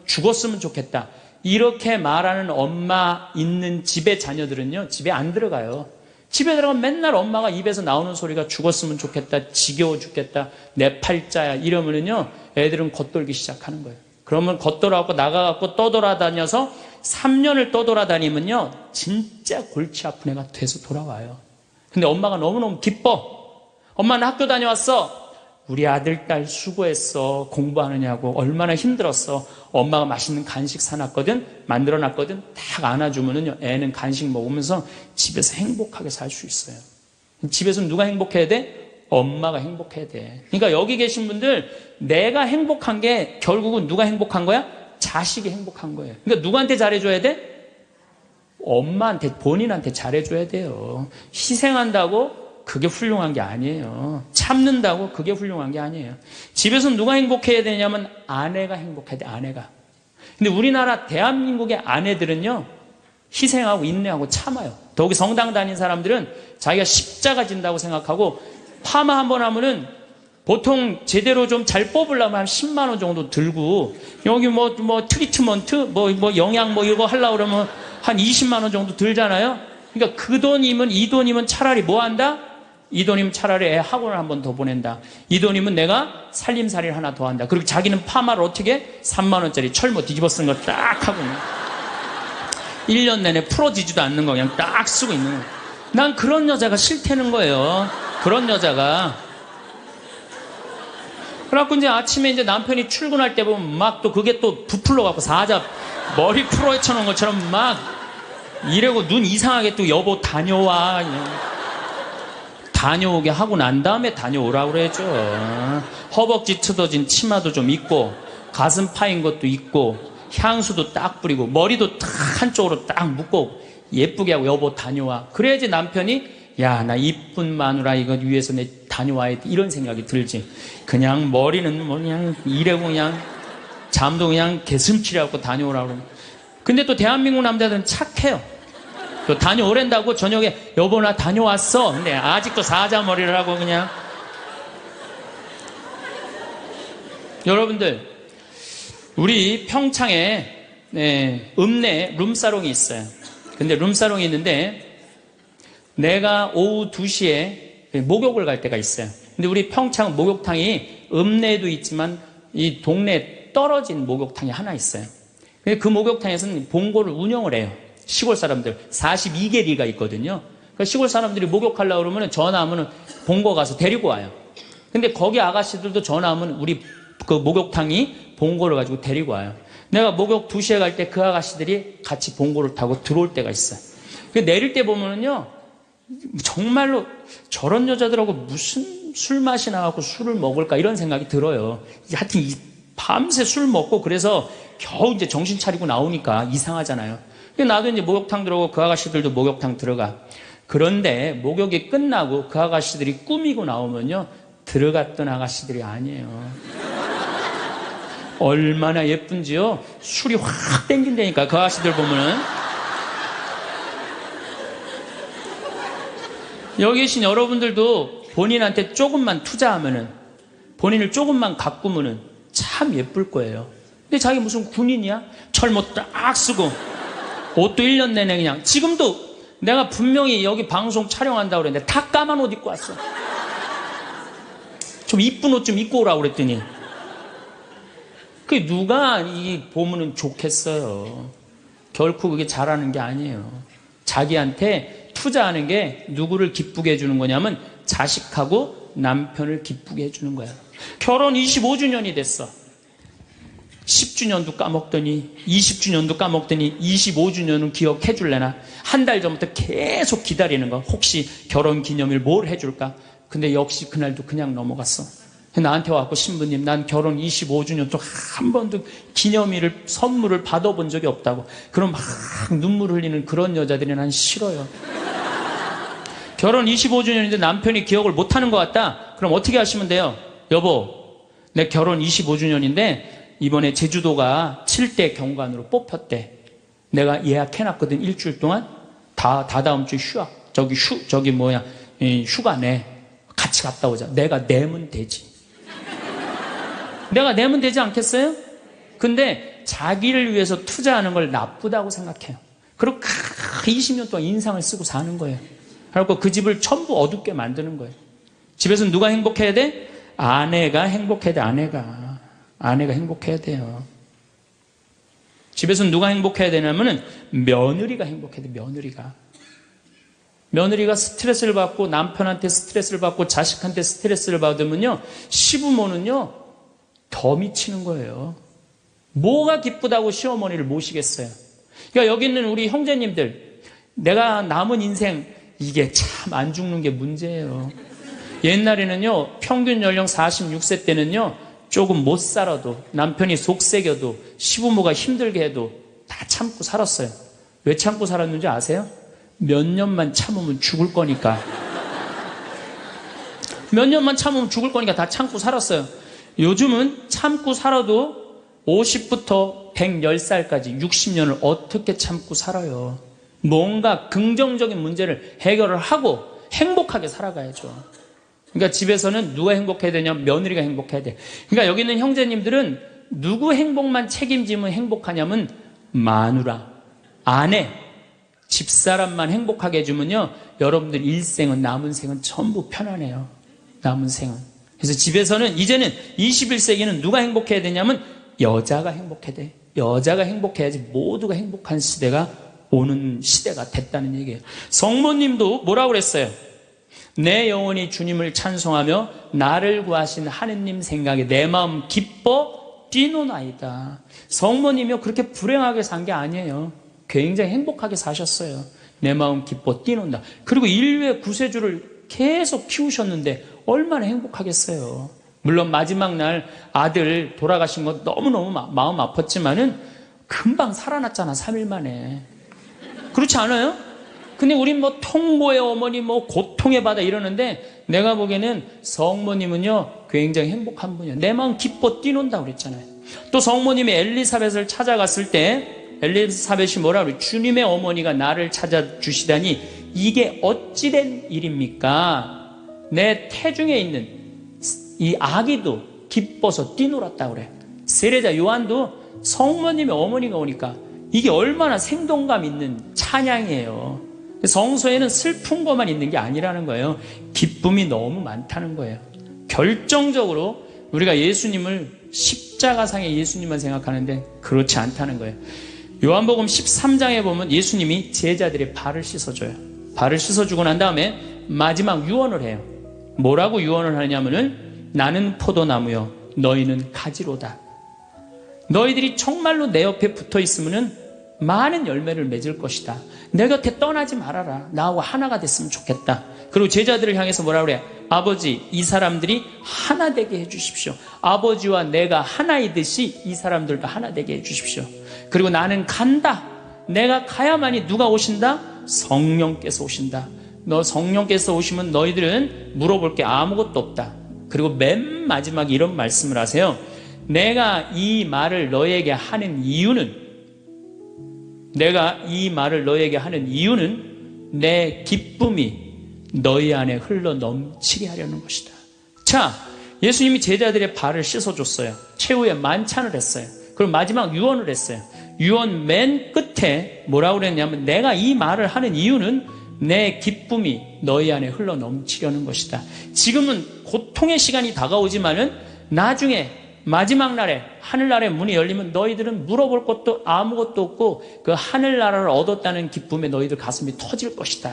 죽었으면 좋겠다. 이렇게 말하는 엄마 있는 집의 자녀들은요, 집에 안 들어가요. 집에 들어가면 맨날 엄마가 입에서 나오는 소리가 죽었으면 좋겠다, 지겨워 죽겠다, 내 팔자야, 이러면은요, 애들은 겉돌기 시작하는 거예요. 그러면 겉돌아갖고 나가갖고 떠돌아다녀서 3년을 떠돌아다니면요, 진짜 골치 아픈 애가 돼서 돌아와요. 근데 엄마가 너무너무 기뻐. 엄마는 학교 다녀왔어. 우리 아들, 딸 수고했어. 공부하느냐고. 얼마나 힘들었어. 엄마가 맛있는 간식 사놨거든. 만들어놨거든. 딱 안아주면은요, 애는 간식 먹으면서 집에서 행복하게 살 수 있어요. 집에서 누가 행복해야 돼? 엄마가 행복해야 돼. 그러니까 여기 계신 분들, 내가 행복한 게 결국은 누가 행복한 거야? 자식이 행복한 거예요. 그러니까 누구한테 잘해줘야 돼? 엄마한테, 본인한테 잘해줘야 돼요. 희생한다고 그게 훌륭한 게 아니에요. 참는다고 그게 훌륭한 게 아니에요. 집에서 누가 행복해야 되냐면 아내가 행복해야 돼, 아내가. 근데 우리나라 대한민국의 아내들은요, 희생하고 인내하고 참아요. 더욱이 성당 다닌 사람들은 자기가 십자가 진다고 생각하고 파마 한번 하면은 보통 제대로 좀 잘 뽑으려면 한 10만 원 정도 들고 여기 뭐 트리트먼트 뭐 영양 뭐 이거 하려고 그러면 한 20만 원 정도 들잖아요. 그러니까 그 돈이면 이 돈이면 차라리 뭐 한다? 이 돈이면 차라리 애 학원을 한 번 더 보낸다. 이 돈이면 내가 살림살이를 하나 더 한다. 그리고 자기는 파마를 어떻게? 3만 원짜리 철모 뒤집어 쓴 거 딱 하고 1년 내내 풀어지지도 않는 거 그냥 딱 쓰고 있는 거예요. 난 그런 여자가 싫다는 거예요. 그런 여자가. 그래갖고 이제 아침에 이제 남편이 출근할 때 보면 막 또 그게 또 부풀러갖고 사자 머리 풀어헤쳐놓은 것처럼 막 이래고 눈 이상하게 또 여보 다녀와. 다녀오게 하고 난 다음에 다녀오라고 그러죠. 허벅지 트어진 치마도 좀 입고 가슴 파인 것도 입고 향수도 딱 뿌리고 머리도 딱 한쪽으로 딱 묶고 예쁘게 하고 여보 다녀와. 그래야지 남편이 야, 나 이쁜 마누라 이거 위해서 내 다녀와야 돼. 이런 생각이 들지. 그냥 머리는 뭐 그냥 이래고 그냥 잠도 그냥 개슴치레하고 다녀오라고 그러면. 근데 또 대한민국 남자들은 착해요. 또 다녀오랜다고 저녁에 여보 나 다녀왔어. 근데 아직도 사자머리를 하고 그냥. 여러분들 우리 평창에 읍내에 룸사롱이 있어요. 근데 룸사롱이 있는데 내가 오후 2시에 목욕을 갈 때가 있어요. 근데 우리 평창 목욕탕이 읍내에도 있지만 이 동네에 떨어진 목욕탕이 하나 있어요. 근데 그 목욕탕에서는 봉고를 운영을 해요. 시골 사람들 42개리가 있거든요. 그러니까 시골 사람들이 목욕하려고 그러면 전화하면 봉고 가서 데리고 와요. 근데 거기 아가씨들도 전화하면 우리 그 목욕탕이 봉고를 가지고 데리고 와요. 내가 목욕 2시에 갈 때 그 아가씨들이 같이 봉고를 타고 들어올 때가 있어요. 내릴 때 보면은요, 정말로 저런 여자들하고 무슨 술 맛이 나갖고 술을 먹을까 이런 생각이 들어요. 하여튼 밤새 술 먹고 그래서 겨우 이제 정신 차리고 나오니까 이상하잖아요. 나도 이제 목욕탕 들어오고 그 아가씨들도 목욕탕 들어가. 그런데 목욕이 끝나고 그 아가씨들이 꾸미고 나오면요, 들어갔던 아가씨들이 아니에요. 얼마나 예쁜지요. 술이 확 땡긴다니까 그 아가씨들 보면은. 여기 계신 여러분들도 본인한테 조금만 투자하면은, 본인을 조금만 가꾸면은 참 예쁠 거예요. 근데 자기 무슨 군인이야? 철모 딱 쓰고 옷도 1년 내내 그냥. 지금도 내가 분명히 여기 방송 촬영한다고 그랬는데 다 까만 옷 입고 왔어. 좀 이쁜 옷 좀 입고 오라고 그랬더니 그게 누가 이 보면은 좋겠어요. 결코 그게 잘하는 게 아니에요. 자기한테 투자하는 게 누구를 기쁘게 해주는 거냐면 자식하고 남편을 기쁘게 해주는 거야. 결혼 25주년이 됐어. 10주년도 까먹더니 20주년도 까먹더니 25주년은 기억해 줄래나? 한 달 전부터 계속 기다리는 거. 혹시 결혼 기념일 뭘 해줄까? 근데 역시 그날도 그냥 넘어갔어. 나한테 와갖고 신부님 난 결혼 25주년 또 한 번도 기념일을 선물을 받아본 적이 없다고. 그럼 막 눈물 흘리는 그런 여자들이 난 싫어요. 결혼 25주년인데 남편이 기억을 못하는 것 같다? 그럼 어떻게 하시면 돼요? 여보, 내 결혼 25주년인데 이번에 제주도가 7대 경관으로 뽑혔대. 내가 예약해놨거든. 일주일 동안 다 다음 주 휴학. 휴가 내. 같이 갔다 오자. 내가 내면 되지. 내가 내면 되지 않겠어요? 근데 자기를 위해서 투자하는 걸 나쁘다고 생각해요. 그리고 20년 동안 인상을 쓰고 사는 거예요. 그리고 그 집을 전부 어둡게 만드는 거예요. 집에서는 누가 행복해야 돼? 아내가 행복해야 돼. 아내가 행복해야 돼요. 집에서는 누가 행복해야 되냐면은 며느리가 행복해야 돼. 며느리가 스트레스를 받고 남편한테 스트레스를 받고 자식한테 스트레스를 받으면요, 시부모는요 더 미치는 거예요. 뭐가 기쁘다고 시어머니를 모시겠어요. 그러니까 여기 있는 우리 형제님들, 내가 남은 인생 이게 참 안 죽는 게 문제예요. 옛날에는요 평균 연령 46세 때는요 조금 못 살아도, 남편이 속썩여도, 시부모가 힘들게 해도 다 참고 살았어요. 왜 참고 살았는지 아세요? 몇 년만 참으면 죽을 거니까. 몇 년만 참으면 죽을 거니까 다 참고 살았어요. 요즘은 참고 살아도 50부터 110살까지 60년을 어떻게 참고 살아요? 뭔가 긍정적인 문제를 해결을 하고 행복하게 살아가야죠. 그러니까 집에서는 누가 행복해야 되냐면 며느리가 행복해야 돼. 그러니까 여기 있는 형제님들은 누구 행복만 책임지면 행복하냐면 마누라, 아내, 집사람만 행복하게 해주면요 여러분들 일생은, 남은 생은 전부 편안해요. 남은 생은. 그래서 집에서는 이제는 21세기는 누가 행복해야 되냐면 여자가 행복해야 돼. 여자가 행복해야지 모두가 행복한 시대가 오는 시대가 됐다는 얘기예요. 성모님도 뭐라고 그랬어요? 내 영혼이 주님을 찬송하며 나를 구하신 하느님 생각에 내 마음 기뻐 뛰노나이다. 성모님이요 그렇게 불행하게 산 게 아니에요. 굉장히 행복하게 사셨어요. 내 마음 기뻐 뛰논다. 그리고 인류의 구세주를 계속 키우셨는데 얼마나 행복하겠어요. 물론 마지막 날 아들 돌아가신 거 너무너무 마음 아팠지만은 금방 살아났잖아. 3일 만에. 그렇지 않아요? 근데 우린 뭐 통고의 어머니, 뭐 고통의 바다 이러는데 내가 보기에는 성모님은요 굉장히 행복한 분이에요. 내 마음 기뻐 뛰논다 그랬잖아요. 또 성모님이 엘리사벳을 찾아갔을 때 엘리사벳이 뭐라 그래요? 주님의 어머니가 나를 찾아주시다니 이게 어찌된 일입니까? 내 태중에 있는 이 아기도 기뻐서 뛰놀았다고 그래. 세례자 요한도 성모님의 어머니가 오니까 이게 얼마나 생동감 있는 찬양이에요. 성서에는 슬픈 것만 있는 게 아니라는 거예요. 기쁨이 너무 많다는 거예요. 결정적으로 우리가 예수님을 십자가상의 예수님만 생각하는데 그렇지 않다는 거예요. 요한복음 13장에 보면 예수님이 제자들의 발을 씻어줘요. 발을 씻어주고 난 다음에 마지막 유언을 해요. 뭐라고 유언을 하냐면은 나는 포도나무요 너희는 가지로다. 너희들이 정말로 내 옆에 붙어 있으면은 많은 열매를 맺을 것이다. 내 곁에 떠나지 말아라. 나하고 하나가 됐으면 좋겠다. 그리고 제자들을 향해서 뭐라 그래? 아버지, 이 사람들이 하나 되게 해주십시오. 아버지와 내가 하나이듯이 이 사람들도 하나 되게 해주십시오. 그리고 나는 간다. 내가 가야만이 누가 오신다? 성령께서 오신다. 너 성령께서 오시면 너희들은 물어볼 게 아무것도 없다. 그리고 맨 마지막에 이런 말씀을 하세요. 내가 이 말을 너에게 하는 이유는 내 기쁨이 너희 안에 흘러 넘치게 하려는 것이다. 자, 예수님이 제자들의 발을 씻어줬어요. 최후의 만찬을 했어요. 그리고 마지막 유언을 했어요. 유언 맨 끝에 뭐라고 그랬냐면 내가 이 말을 하는 이유는 내 기쁨이 너희 안에 흘러 넘치려는 것이다. 지금은 고통의 시간이 다가오지만은 나중에 마지막 날에 하늘나라의 문이 열리면 너희들은 물어볼 것도 아무것도 없고 그 하늘나라를 얻었다는 기쁨에 너희들 가슴이 터질 것이다.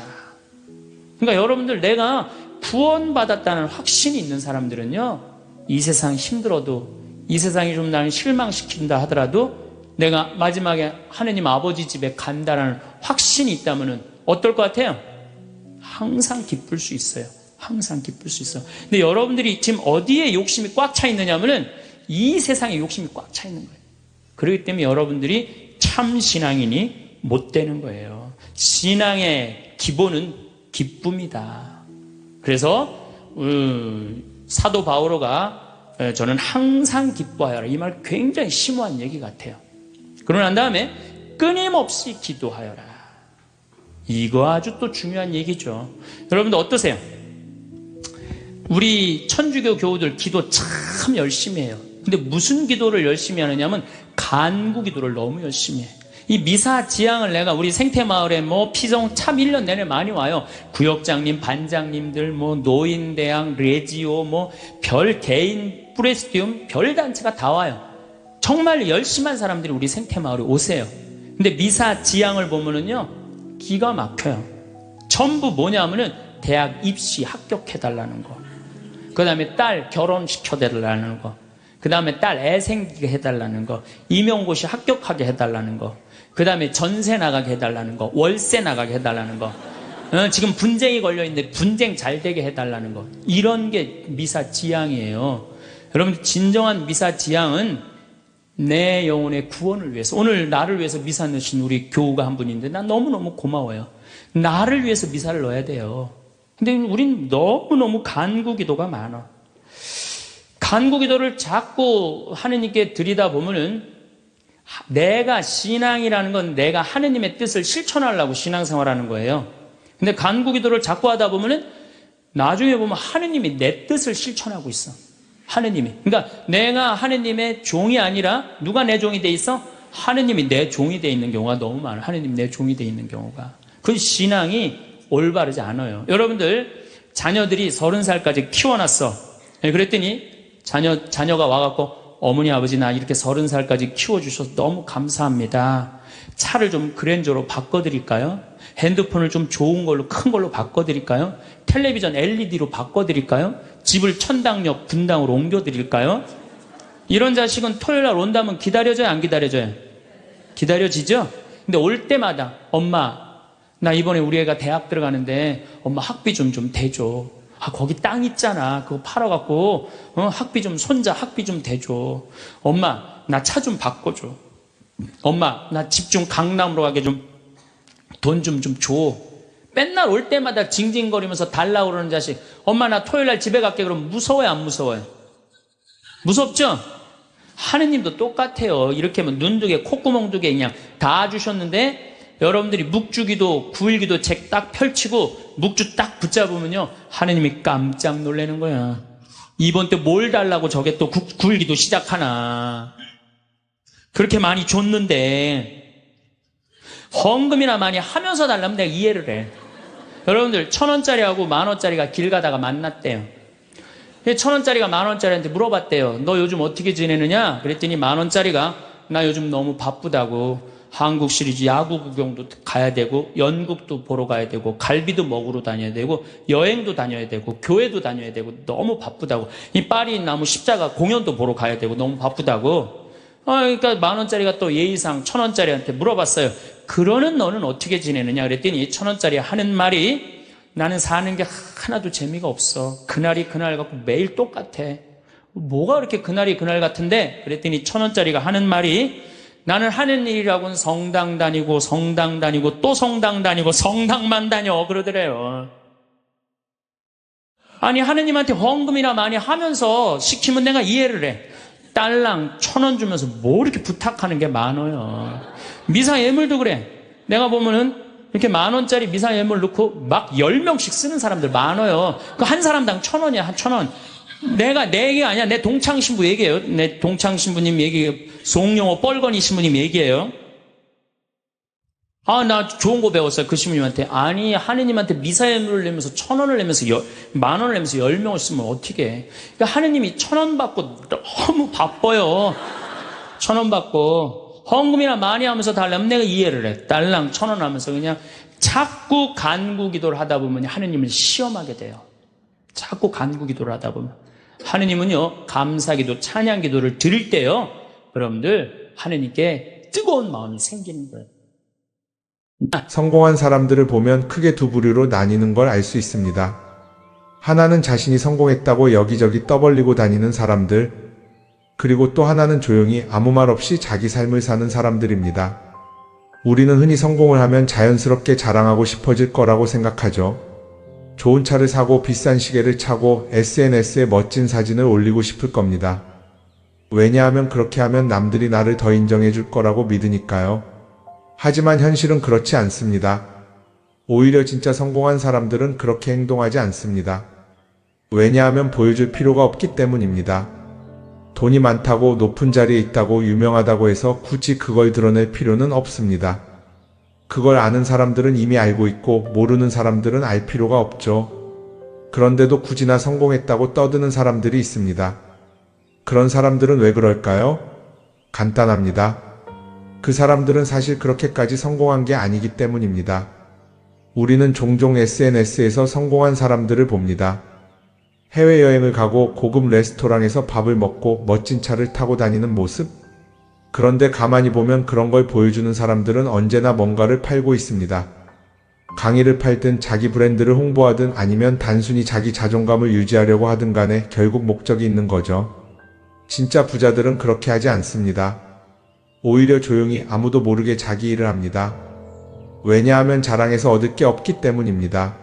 그러니까 여러분들 내가 구원받았다는 확신이 있는 사람들은요 이 세상 힘들어도 이 세상이 좀 나를 실망시킨다 하더라도 내가 마지막에 하느님 아버지 집에 간다라는 확신이 있다면 어떨 것 같아요? 항상 기쁠 수 있어요. 항상 기쁠 수 있어요. 근데 여러분들이 지금 어디에 욕심이 꽉 차 있느냐면은 이 세상에 욕심이 꽉 차 있는 거예요. 그렇기 때문에 여러분들이 참 신앙인이 못 되는 거예요. 신앙의 기본은 기쁨이다. 그래서 사도 바오로가 저는 항상 기뻐하여라 이 말 굉장히 심오한 얘기 같아요. 그러고 난 다음에 끊임없이 기도하여라. 이거 아주 또 중요한 얘기죠. 여러분들 어떠세요? 우리 천주교 교우들 기도 참 열심히 해요. 근데 무슨 기도를 열심히 하느냐면 간구 기도를 너무 열심히 해. 이 미사 지향을 내가 우리 생태마을에 뭐 피성 참 1년 내내 많이 와요. 구역장님, 반장님들, 뭐 노인대학, 레지오, 뭐 별 개인 프레스티움 별 단체가 다 와요. 정말 열심한 사람들이 우리 생태마을에 오세요. 근데 미사 지향을 보면은요 기가 막혀요. 전부 뭐냐면은 대학 입시 합격해달라는 거. 그 다음에 딸 결혼시켜달라는 거. 그 다음에 딸 애 생기게 해달라는 거. 임용고시 합격하게 해달라는 거. 그 다음에 전세 나가게 해달라는 거. 월세 나가게 해달라는 거. 지금 분쟁이 걸려있는데 분쟁 잘 되게 해달라는 거. 이런 게 미사지향이에요. 여러분, 진정한 미사지향은 내 영혼의 구원을 위해서. 오늘 나를 위해서 미사 넣으신 우리 교우가 한 분인데 난 너무너무 고마워요. 나를 위해서 미사를 넣어야 돼요. 근데 우린 너무너무 간구기도가 많아. 간구기도를 자꾸 하느님께 드리다 보면은 내가 신앙이라는 건 내가 하느님의 뜻을 실천하려고 신앙생활하는 거예요. 근데 간구기도를 자꾸 하다 보면은 나중에 보면 하느님이 내 뜻을 실천하고 있어. 하느님이. 그러니까 내가 하느님의 종이 아니라 누가 내 종이 돼 있어? 하느님이 내 종이 돼 있는 경우가 너무 많아. 하느님이 내 종이 돼 있는 경우가. 그 신앙이 올바르지 않아요. 여러분들 자녀들이 30살까지 키워놨어. 그랬더니 자녀가 와갖고 어머니 아버지 나 이렇게 30살까지 키워주셔서 너무 감사합니다. 차를 좀 그랜저로 바꿔드릴까요? 핸드폰을 좀 좋은 걸로 큰 걸로 바꿔드릴까요? 텔레비전 LED로 바꿔드릴까요? 집을 천당역 분당으로 옮겨드릴까요? 이런 자식은 토요일날 온다면 기다려져요? 안 기다려져요? 기다려지죠? 근데 올 때마다 엄마 나 이번에 우리 애가 대학 들어가는데 엄마 학비 좀 대줘. 거기 땅 있잖아. 그거 팔아갖고 학비 좀 손자 학비 좀 대줘. 엄마 나 차 좀 바꿔줘. 엄마 나 집 좀 강남으로 가게 좀 돈 좀 줘. 맨날 올 때마다 징징거리면서 달라고 그러는 자식. 엄마 나 토요일날 집에 갈게. 그럼 무서워요 안 무서워요? 무섭죠? 하느님도 똑같아요. 이렇게 하면 눈 두 개 콧구멍 두 개 그냥 다 주셨는데 여러분들이 묵주기도 9일기도 책 딱 펼치고 묵주 딱 붙잡으면요 하느님이 깜짝 놀라는 거야. 이번 때 뭘 달라고 저게 또 9일기도 시작하나. 그렇게 많이 줬는데 헌금이나 많이 하면서 달라면 내가 이해를 해. 여러분들 1,000원짜리하고 10,000원짜리가 길 가다가 만났대요. 1,000원짜리가 10,000원짜리한테 물어봤대요. 너 요즘 어떻게 지내느냐? 그랬더니 10,000원짜리가 나 요즘 너무 바쁘다고 한국 시리즈 야구 구경도 가야 되고 연극도 보러 가야 되고 갈비도 먹으러 다녀야 되고 여행도 다녀야 되고 교회도 다녀야 되고 너무 바쁘다고. 이 파리 나무 십자가 공연도 보러 가야 되고 너무 바쁘다고. 그러니까 10,000원짜리가 또 예의상 1,000원짜리한테 물어봤어요. 그러는 너는 어떻게 지내느냐 그랬더니 1,000원짜리 하는 말이 나는 사는 게 하나도 재미가 없어. 그날이 그날 같고 매일 똑같아. 뭐가 그렇게 그날이 그날 같은데? 그랬더니 1,000원짜리가 하는 말이 나는 하는 일이라고는 성당 다니고 또 성당 다니고 성당만 다녀 그러더래요. 아니 하느님한테 헌금이나 많이 하면서 시키면 내가 이해를 해. 딸랑 1,000원 주면서 뭐 이렇게 부탁하는 게 많아요. 미사 예물도 그래. 내가 보면은 이렇게 10,000원짜리 미사 예물 넣고 막 10명씩 쓰는 사람들 많아요. 그 한 사람당 1,000원이야. 한 1,000원. 내 얘기가 아니야. 내 동창신부 얘기예요. 내 동창신부님 얘기예요. 송영호 뻘건이 신부님 얘기예요. 나 좋은 거 배웠어요. 그 신부님한테. 아니 하느님한테 미사예물을 내면서 1,000원을 내면서 10,000원을 내면서 10명을 쓰면 어떻게 해. 그러니까 하느님이 1,000원 받고 너무 바빠요. 1,000원 받고 헌금이나 많이 하면서 달라면 내가 이해를 해. 딸랑 1,000원 하면서 그냥 자꾸 간구기도를 하다 보면 하느님을 시험하게 돼요. 자꾸 간구기도를 하다 보면 하느님은요 감사기도 찬양기도를 드릴 때요 여러분들 하느님께 뜨거운 마음이 생기는 거예요. 성공한 사람들을 보면 크게 두 부류로 나뉘는 걸 알 수 있습니다. 하나는 자신이 성공했다고 여기저기 떠벌리고 다니는 사람들, 그리고 또 하나는 조용히 아무 말 없이 자기 삶을 사는 사람들입니다. 우리는 흔히 성공을 하면 자연스럽게 자랑하고 싶어질 거라고 생각하죠. 좋은 차를 사고 비싼 시계를 차고 SNS에 멋진 사진을 올리고 싶을 겁니다. 왜냐하면 그렇게 하면 남들이 나를 더 인정해 줄 거라고 믿으니까요. 하지만 현실은 그렇지 않습니다. 오히려 진짜 성공한 사람들은 그렇게 행동하지 않습니다. 왜냐하면 보여줄 필요가 없기 때문입니다. 돈이 많다고 높은 자리에 있다고 유명하다고 해서 굳이 그걸 드러낼 필요는 없습니다. 그걸 아는 사람들은 이미 알고 있고 모르는 사람들은 알 필요가 없죠. 그런데도 굳이나 성공했다고 떠드는 사람들이 있습니다. 그런 사람들은 왜 그럴까요? 간단합니다. 그 사람들은 사실 그렇게까지 성공한 게 아니기 때문입니다. 우리는 종종 SNS에서 성공한 사람들을 봅니다. 해외여행을 가고 고급 레스토랑에서 밥을 먹고 멋진 차를 타고 다니는 모습? 그런데 가만히 보면 그런 걸 보여주는 사람들은 언제나 뭔가를 팔고 있습니다. 강의를 팔든 자기 브랜드를 홍보하든 아니면 단순히 자기 자존감을 유지하려고 하든 간에 결국 목적이 있는 거죠. 진짜 부자들은 그렇게 하지 않습니다. 오히려 조용히 아무도 모르게 자기 일을 합니다. 왜냐하면 자랑해서 얻을 게 없기 때문입니다.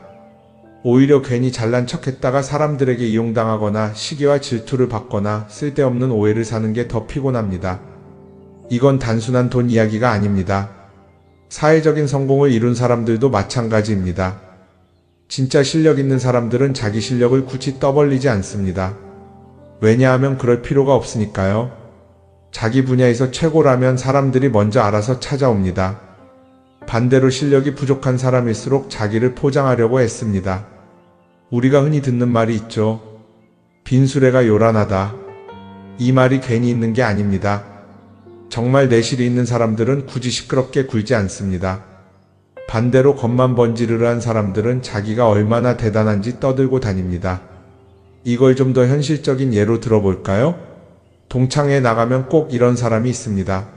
오히려 괜히 잘난 척했다가 사람들에게 이용당하거나 시기와 질투를 받거나 쓸데없는 오해를 사는 게 더 피곤합니다. 이건 단순한 돈 이야기가 아닙니다. 사회적인 성공을 이룬 사람들도 마찬가지입니다. 진짜 실력 있는 사람들은 자기 실력을 굳이 떠벌리지 않습니다. 왜냐하면 그럴 필요가 없으니까요. 자기 분야에서 최고라면 사람들이 먼저 알아서 찾아옵니다. 반대로 실력이 부족한 사람일수록 자기를 포장하려고 애씁니다. 우리가 흔히 듣는 말이 있죠. 빈수레가 요란하다. 이 말이 괜히 있는 게 아닙니다. 정말 내실이 있는 사람들은 굳이 시끄럽게 굴지 않습니다. 반대로 겉만 번지르르한 사람들은 자기가 얼마나 대단한지 떠들고 다닙니다. 이걸 좀 더 현실적인 예로 들어볼까요? 동창회에 나가면 꼭 이런 사람이 있습니다.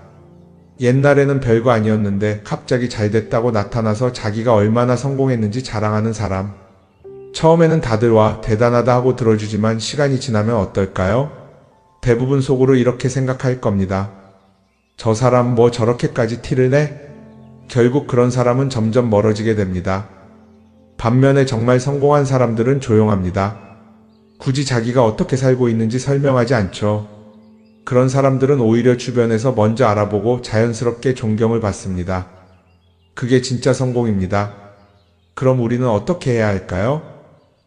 옛날에는 별거 아니었는데 갑자기 잘 됐다고 나타나서 자기가 얼마나 성공했는지 자랑하는 사람. 처음에는 다들 와 대단하다 하고 들어주지만 시간이 지나면 어떨까요? 대부분 속으로 이렇게 생각할 겁니다. 저 사람 뭐 저렇게까지 티를 내? 결국 그런 사람은 점점 멀어지게 됩니다. 반면에 정말 성공한 사람들은 조용합니다. 굳이 자기가 어떻게 살고 있는지 설명하지 않죠. 그런 사람들은 오히려 주변에서 먼저 알아보고 자연스럽게 존경을 받습니다. 그게 진짜 성공입니다. 그럼 우리는 어떻게 해야 할까요?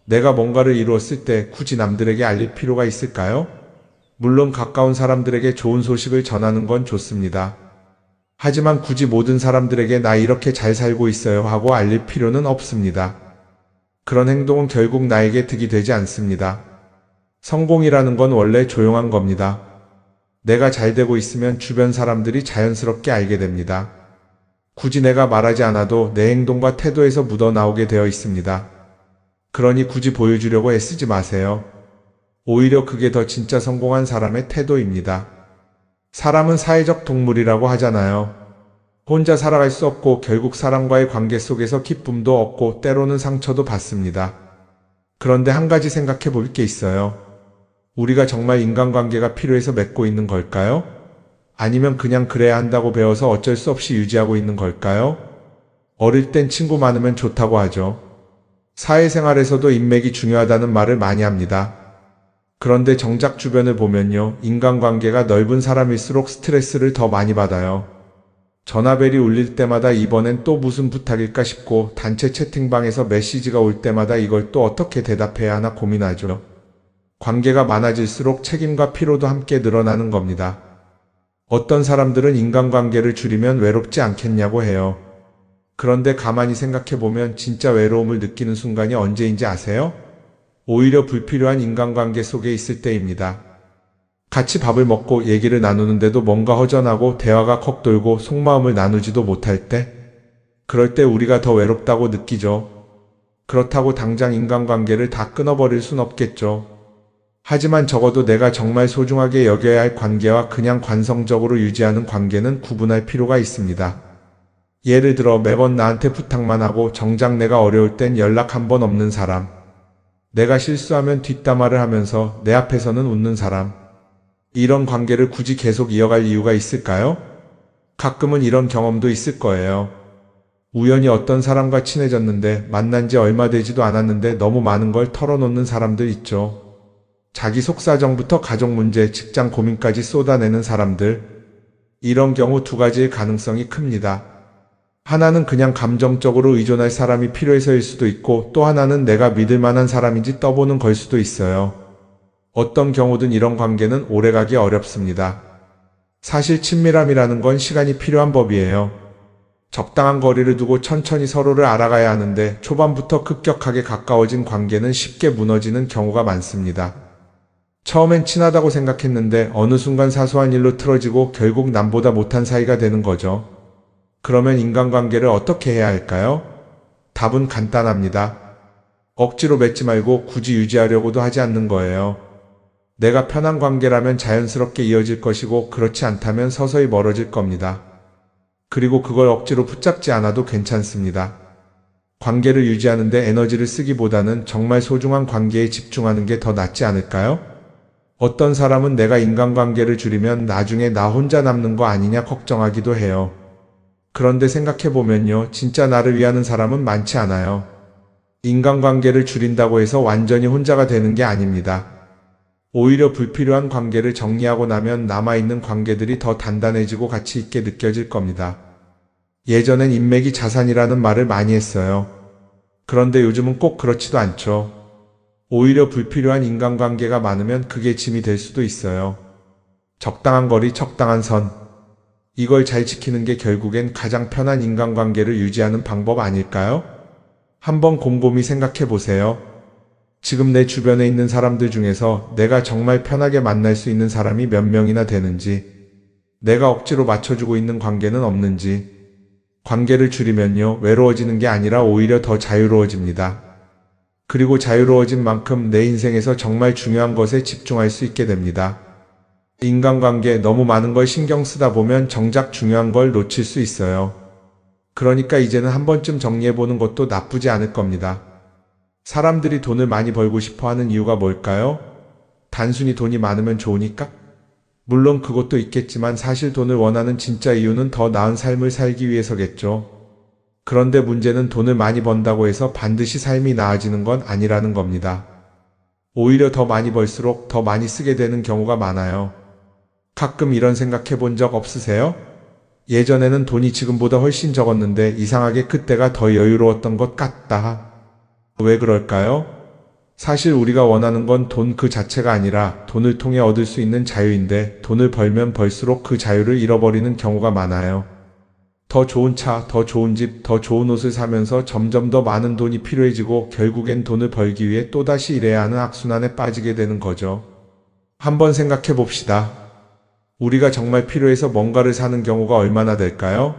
내가 뭔가를 이루었을 때 굳이 남들에게 알릴 필요가 있을까요? 물론 가까운 사람들에게 좋은 소식을 전하는 건 좋습니다. 하지만 굳이 모든 사람들에게 나 이렇게 잘 살고 있어요 하고 알릴 필요는 없습니다. 그런 행동은 결국 나에게 득이 되지 않습니다. 성공이라는 건 원래 조용한 겁니다. 내가 잘 되고 있으면 주변 사람들이 자연스럽게 알게 됩니다. 굳이 내가 말하지 않아도 내 행동과 태도에서 묻어나오게 되어 있습니다. 그러니 굳이 보여주려고 애쓰지 마세요. 오히려 그게 더 진짜 성공한 사람의 태도입니다. 사람은 사회적 동물이라고 하잖아요. 혼자 살아갈 수 없고 결국 사람과의 관계 속에서 기쁨도 얻고 때로는 상처도 받습니다. 그런데 한 가지 생각해 볼 게 있어요. 우리가 정말 인간관계가 필요해서 맺고 있는 걸까요? 아니면 그냥 그래야 한다고 배워서 어쩔 수 없이 유지하고 있는 걸까요? 어릴 땐 친구 많으면 좋다고 하죠. 사회생활에서도 인맥이 중요하다는 말을 많이 합니다. 그런데 정작 주변을 보면요. 인간관계가 넓은 사람일수록 스트레스를 더 많이 받아요. 전화벨이 울릴 때마다 이번엔 또 무슨 부탁일까 싶고 단체 채팅방에서 메시지가 올 때마다 이걸 또 어떻게 대답해야 하나 고민하죠. 관계가 많아질수록 책임과 피로도 함께 늘어나는 겁니다. 어떤 사람들은 인간관계를 줄이면 외롭지 않겠냐고 해요. 그런데 가만히 생각해보면 진짜 외로움을 느끼는 순간이 언제인지 아세요? 오히려 불필요한 인간관계 속에 있을 때입니다. 같이 밥을 먹고 얘기를 나누는데도 뭔가 허전하고 대화가 컥 돌고 속마음을 나누지도 못할 때, 그럴 때 우리가 더 외롭다고 느끼죠. 그렇다고 당장 인간관계를 다 끊어버릴 순 없겠죠. 하지만 적어도 내가 정말 소중하게 여겨야 할 관계와 그냥 관성적으로 유지하는 관계는 구분할 필요가 있습니다. 예를 들어 매번 나한테 부탁만 하고 정작 내가 어려울 땐 연락 한 번 없는 사람. 내가 실수하면 뒷담화를 하면서 내 앞에서는 웃는 사람. 이런 관계를 굳이 계속 이어갈 이유가 있을까요? 가끔은 이런 경험도 있을 거예요. 우연히 어떤 사람과 친해졌는데 만난 지 얼마 되지도 않았는데 너무 많은 걸 털어놓는 사람들 있죠. 자기 속사정부터 가족 문제, 직장 고민까지 쏟아내는 사람들. 이런 경우 두 가지의 가능성이 큽니다. 하나는 그냥 감정적으로 의존할 사람이 필요해서일 수도 있고 또 하나는 내가 믿을 만한 사람인지 떠보는 걸 수도 있어요. 어떤 경우든 이런 관계는 오래가기 어렵습니다. 사실 친밀함이라는 건 시간이 필요한 법이에요. 적당한 거리를 두고 천천히 서로를 알아가야 하는데 초반부터 급격하게 가까워진 관계는 쉽게 무너지는 경우가 많습니다. 처음엔 친하다고 생각했는데 어느 순간 사소한 일로 틀어지고 결국 남보다 못한 사이가 되는 거죠. 그러면 인간관계를 어떻게 해야 할까요? 답은 간단합니다. 억지로 맺지 말고 굳이 유지하려고도 하지 않는 거예요. 내가 편한 관계라면 자연스럽게 이어질 것이고 그렇지 않다면 서서히 멀어질 겁니다. 그리고 그걸 억지로 붙잡지 않아도 괜찮습니다. 관계를 유지하는데 에너지를 쓰기보다는 정말 소중한 관계에 집중하는 게 더 낫지 않을까요? 어떤 사람은 내가 인간관계를 줄이면 나중에 나 혼자 남는 거 아니냐 걱정하기도 해요. 그런데 생각해보면요, 진짜 나를 위하는 사람은 많지 않아요. 인간관계를 줄인다고 해서 완전히 혼자가 되는 게 아닙니다. 오히려 불필요한 관계를 정리하고 나면 남아있는 관계들이 더 단단해지고 가치 있게 느껴질 겁니다. 예전엔 인맥이 자산이라는 말을 많이 했어요. 그런데 요즘은 꼭 그렇지도 않죠. 오히려 불필요한 인간관계가 많으면 그게 짐이 될 수도 있어요. 적당한 거리, 적당한 선. 이걸 잘 지키는 게 결국엔 가장 편한 인간관계를 유지하는 방법 아닐까요? 한번 곰곰이 생각해 보세요. 지금 내 주변에 있는 사람들 중에서 내가 정말 편하게 만날 수 있는 사람이 몇 명이나 되는지, 내가 억지로 맞춰주고 있는 관계는 없는지. 관계를 줄이면요, 외로워지는 게 아니라 오히려 더 자유로워집니다. 그리고 자유로워진 만큼 내 인생에서 정말 중요한 것에 집중할 수 있게 됩니다. 인간관계 너무 많은 걸 신경 쓰다 보면 정작 중요한 걸 놓칠 수 있어요. 그러니까 이제는 한 번쯤 정리해보는 것도 나쁘지 않을 겁니다. 사람들이 돈을 많이 벌고 싶어 하는 이유가 뭘까요? 단순히 돈이 많으면 좋으니까? 물론 그것도 있겠지만 사실 돈을 원하는 진짜 이유는 더 나은 삶을 살기 위해서겠죠. 그런데 문제는 돈을 많이 번다고 해서 반드시 삶이 나아지는 건 아니라는 겁니다. 오히려 더 많이 벌수록 더 많이 쓰게 되는 경우가 많아요. 가끔 이런 생각해 본 적 없으세요? 예전에는 돈이 지금보다 훨씬 적었는데 이상하게 그때가 더 여유로웠던 것 같다. 왜 그럴까요? 사실 우리가 원하는 건 돈 그 자체가 아니라 돈을 통해 얻을 수 있는 자유인데 돈을 벌면 벌수록 그 자유를 잃어버리는 경우가 많아요. 더 좋은 차, 더 좋은 집, 더 좋은 옷을 사면서 점점 더 많은 돈이 필요해지고 결국엔 돈을 벌기 위해 또다시 일해야 하는 악순환에 빠지게 되는 거죠. 한번 생각해 봅시다. 우리가 정말 필요해서 뭔가를 사는 경우가 얼마나 될까요?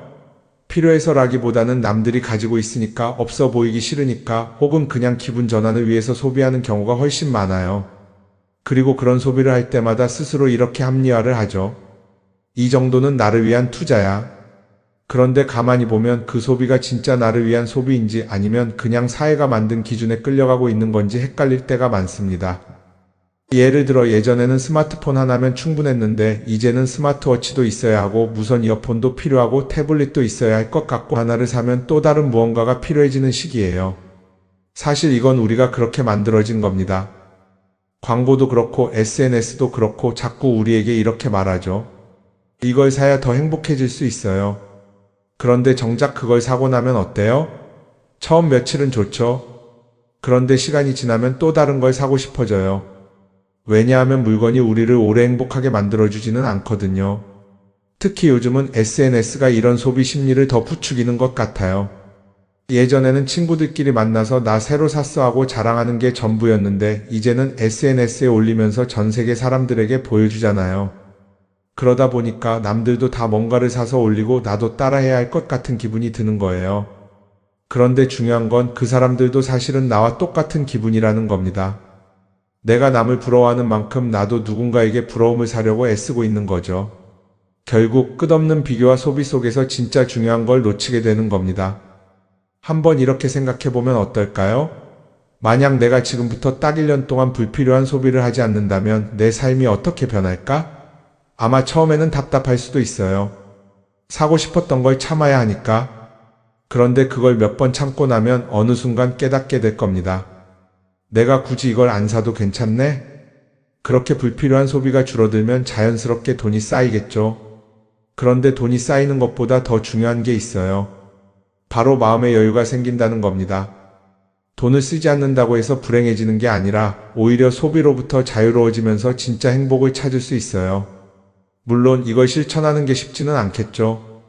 필요해서라기보다는 남들이 가지고 있으니까, 없어 보이기 싫으니까, 혹은 그냥 기분 전환을 위해서 소비하는 경우가 훨씬 많아요. 그리고 그런 소비를 할 때마다 스스로 이렇게 합리화를 하죠. 이 정도는 나를 위한 투자야. 그런데 가만히 보면 그 소비가 진짜 나를 위한 소비인지 아니면 그냥 사회가 만든 기준에 끌려가고 있는 건지 헷갈릴 때가 많습니다. 예를 들어 예전에는 스마트폰 하나면 충분했는데 이제는 스마트워치도 있어야 하고 무선 이어폰도 필요하고 태블릿도 있어야 할 것 같고, 하나를 사면 또 다른 무언가가 필요해지는 시기예요. 사실 이건 우리가 그렇게 만들어진 겁니다. 광고도 그렇고 SNS도 그렇고 자꾸 우리에게 이렇게 말하죠. 이걸 사야 더 행복해질 수 있어요. 그런데 정작 그걸 사고 나면 어때요? 처음 며칠은 좋죠. 그런데 시간이 지나면 또 다른 걸 사고 싶어져요. 왜냐하면 물건이 우리를 오래 행복하게 만들어주지는 않거든요. 특히 요즘은 SNS가 이런 소비 심리를 더 부추기는 것 같아요. 예전에는 친구들끼리 만나서 나 새로 샀어 하고 자랑하는 게 전부였는데 이제는 SNS에 올리면서 전 세계 사람들에게 보여주잖아요. 그러다 보니까 남들도 다 뭔가를 사서 올리고 나도 따라해야 할 것 같은 기분이 드는 거예요. 그런데 중요한 건 그 사람들도 사실은 나와 똑같은 기분이라는 겁니다. 내가 남을 부러워하는 만큼 나도 누군가에게 부러움을 사려고 애쓰고 있는 거죠. 결국 끝없는 비교와 소비 속에서 진짜 중요한 걸 놓치게 되는 겁니다. 한번 이렇게 생각해보면 어떨까요? 만약 내가 지금부터 딱 1년 동안 불필요한 소비를 하지 않는다면 내 삶이 어떻게 변할까? 아마 처음에는 답답할 수도 있어요. 사고 싶었던 걸 참아야 하니까. 그런데 그걸 몇 번 참고 나면 어느 순간 깨닫게 될 겁니다. 내가 굳이 이걸 안 사도 괜찮네? 그렇게 불필요한 소비가 줄어들면 자연스럽게 돈이 쌓이겠죠. 그런데 돈이 쌓이는 것보다 더 중요한 게 있어요. 바로 마음의 여유가 생긴다는 겁니다. 돈을 쓰지 않는다고 해서 불행해지는 게 아니라 오히려 소비로부터 자유로워지면서 진짜 행복을 찾을 수 있어요. 물론 이걸 실천하는 게 쉽지는 않겠죠.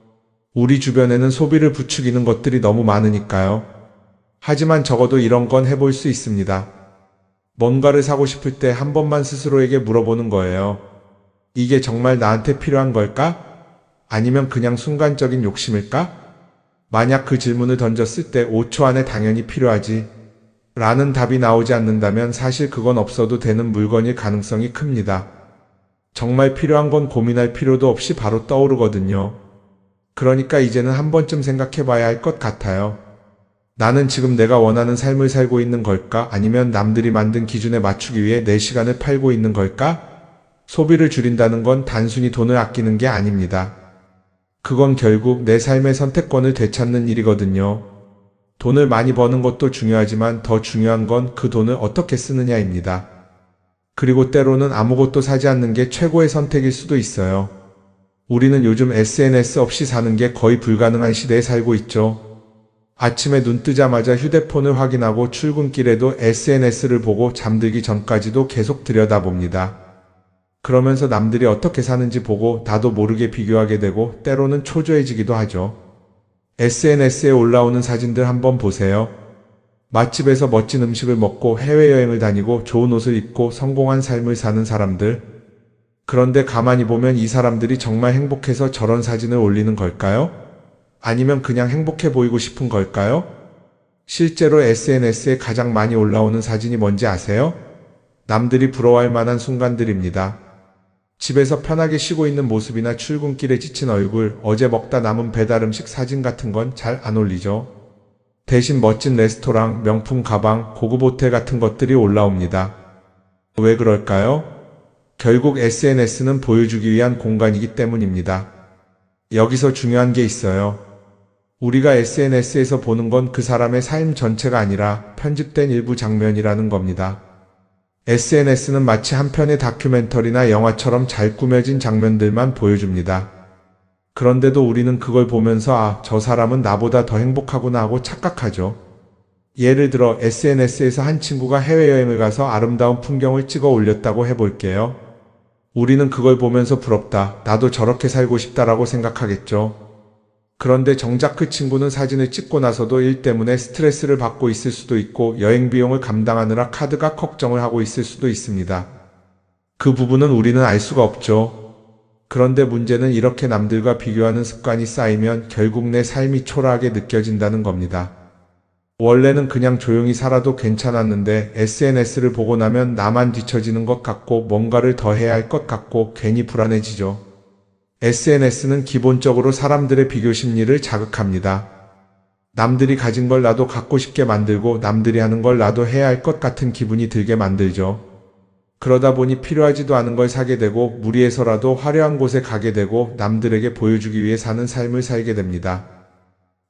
우리 주변에는 소비를 부추기는 것들이 너무 많으니까요. 하지만 적어도 이런 건 해볼 수 있습니다. 뭔가를 사고 싶을 때 한 번만 스스로에게 물어보는 거예요. 이게 정말 나한테 필요한 걸까? 아니면 그냥 순간적인 욕심일까? 만약 그 질문을 던졌을 때 5초 안에 당연히 필요하지 라는 답이 나오지 않는다면 사실 그건 없어도 되는 물건일 가능성이 큽니다. 정말 필요한 건 고민할 필요도 없이 바로 떠오르거든요. 그러니까 이제는 한 번쯤 생각해 봐야 할 것 같아요. 나는 지금 내가 원하는 삶을 살고 있는 걸까? 아니면 남들이 만든 기준에 맞추기 위해 내 시간을 팔고 있는 걸까? 소비를 줄인다는 건 단순히 돈을 아끼는 게 아닙니다. 그건 결국 내 삶의 선택권을 되찾는 일이거든요. 돈을 많이 버는 것도 중요하지만 더 중요한 건 그 돈을 어떻게 쓰느냐입니다. 그리고 때로는 아무것도 사지 않는 게 최고의 선택일 수도 있어요. 우리는 요즘 SNS 없이 사는 게 거의 불가능한 시대에 살고 있죠. 아침에 눈 뜨자마자 휴대폰을 확인하고 출근길에도 SNS를 보고 잠들기 전까지도 계속 들여다봅니다. 그러면서 남들이 어떻게 사는지 보고 나도 모르게 비교하게 되고 때로는 초조해지기도 하죠. SNS에 올라오는 사진들 한번 보세요. 맛집에서 멋진 음식을 먹고 해외여행을 다니고 좋은 옷을 입고 성공한 삶을 사는 사람들. 그런데 가만히 보면 이 사람들이 정말 행복해서 저런 사진을 올리는 걸까요? 아니면 그냥 행복해 보이고 싶은 걸까요? 실제로 SNS에 가장 많이 올라오는 사진이 뭔지 아세요? 남들이 부러워할 만한 순간들입니다. 집에서 편하게 쉬고 있는 모습이나 출근길에 지친 얼굴, 어제 먹다 남은 배달 음식 사진 같은 건 잘 안 올리죠. 대신 멋진 레스토랑, 명품 가방, 고급 호텔 같은 것들이 올라옵니다. 왜 그럴까요? 결국 SNS는 보여주기 위한 공간이기 때문입니다. 여기서 중요한 게 있어요. 우리가 SNS에서 보는 건 그 사람의 삶 전체가 아니라 편집된 일부 장면이라는 겁니다. SNS는 마치 한 편의 다큐멘터리나 영화처럼 잘 꾸며진 장면들만 보여줍니다. 그런데도 우리는 그걸 보면서 아, 저 사람은 나보다 더 행복하구나 하고 착각하죠. 예를 들어 SNS에서 한 친구가 해외여행을 가서 아름다운 풍경을 찍어 올렸다고 해볼게요. 우리는 그걸 보면서 부럽다, 나도 저렇게 살고 싶다라고 생각하겠죠. 그런데 정작 그 친구는 사진을 찍고 나서도 일 때문에 스트레스를 받고 있을 수도 있고 여행 비용을 감당하느라 카드가 걱정을 하고 있을 수도 있습니다. 그 부분은 우리는 알 수가 없죠. 그런데 문제는 이렇게 남들과 비교하는 습관이 쌓이면 결국 내 삶이 초라하게 느껴진다는 겁니다. 원래는 그냥 조용히 살아도 괜찮았는데 SNS를 보고 나면 나만 뒤처지는 것 같고 뭔가를 더 해야 할 것 같고 괜히 불안해지죠. SNS는 기본적으로 사람들의 비교 심리를 자극합니다. 남들이 가진 걸 나도 갖고 싶게 만들고 남들이 하는 걸 나도 해야 할 것 같은 기분이 들게 만들죠. 그러다 보니 필요하지도 않은 걸 사게 되고 무리해서라도 화려한 곳에 가게 되고 남들에게 보여주기 위해 사는 삶을 살게 됩니다.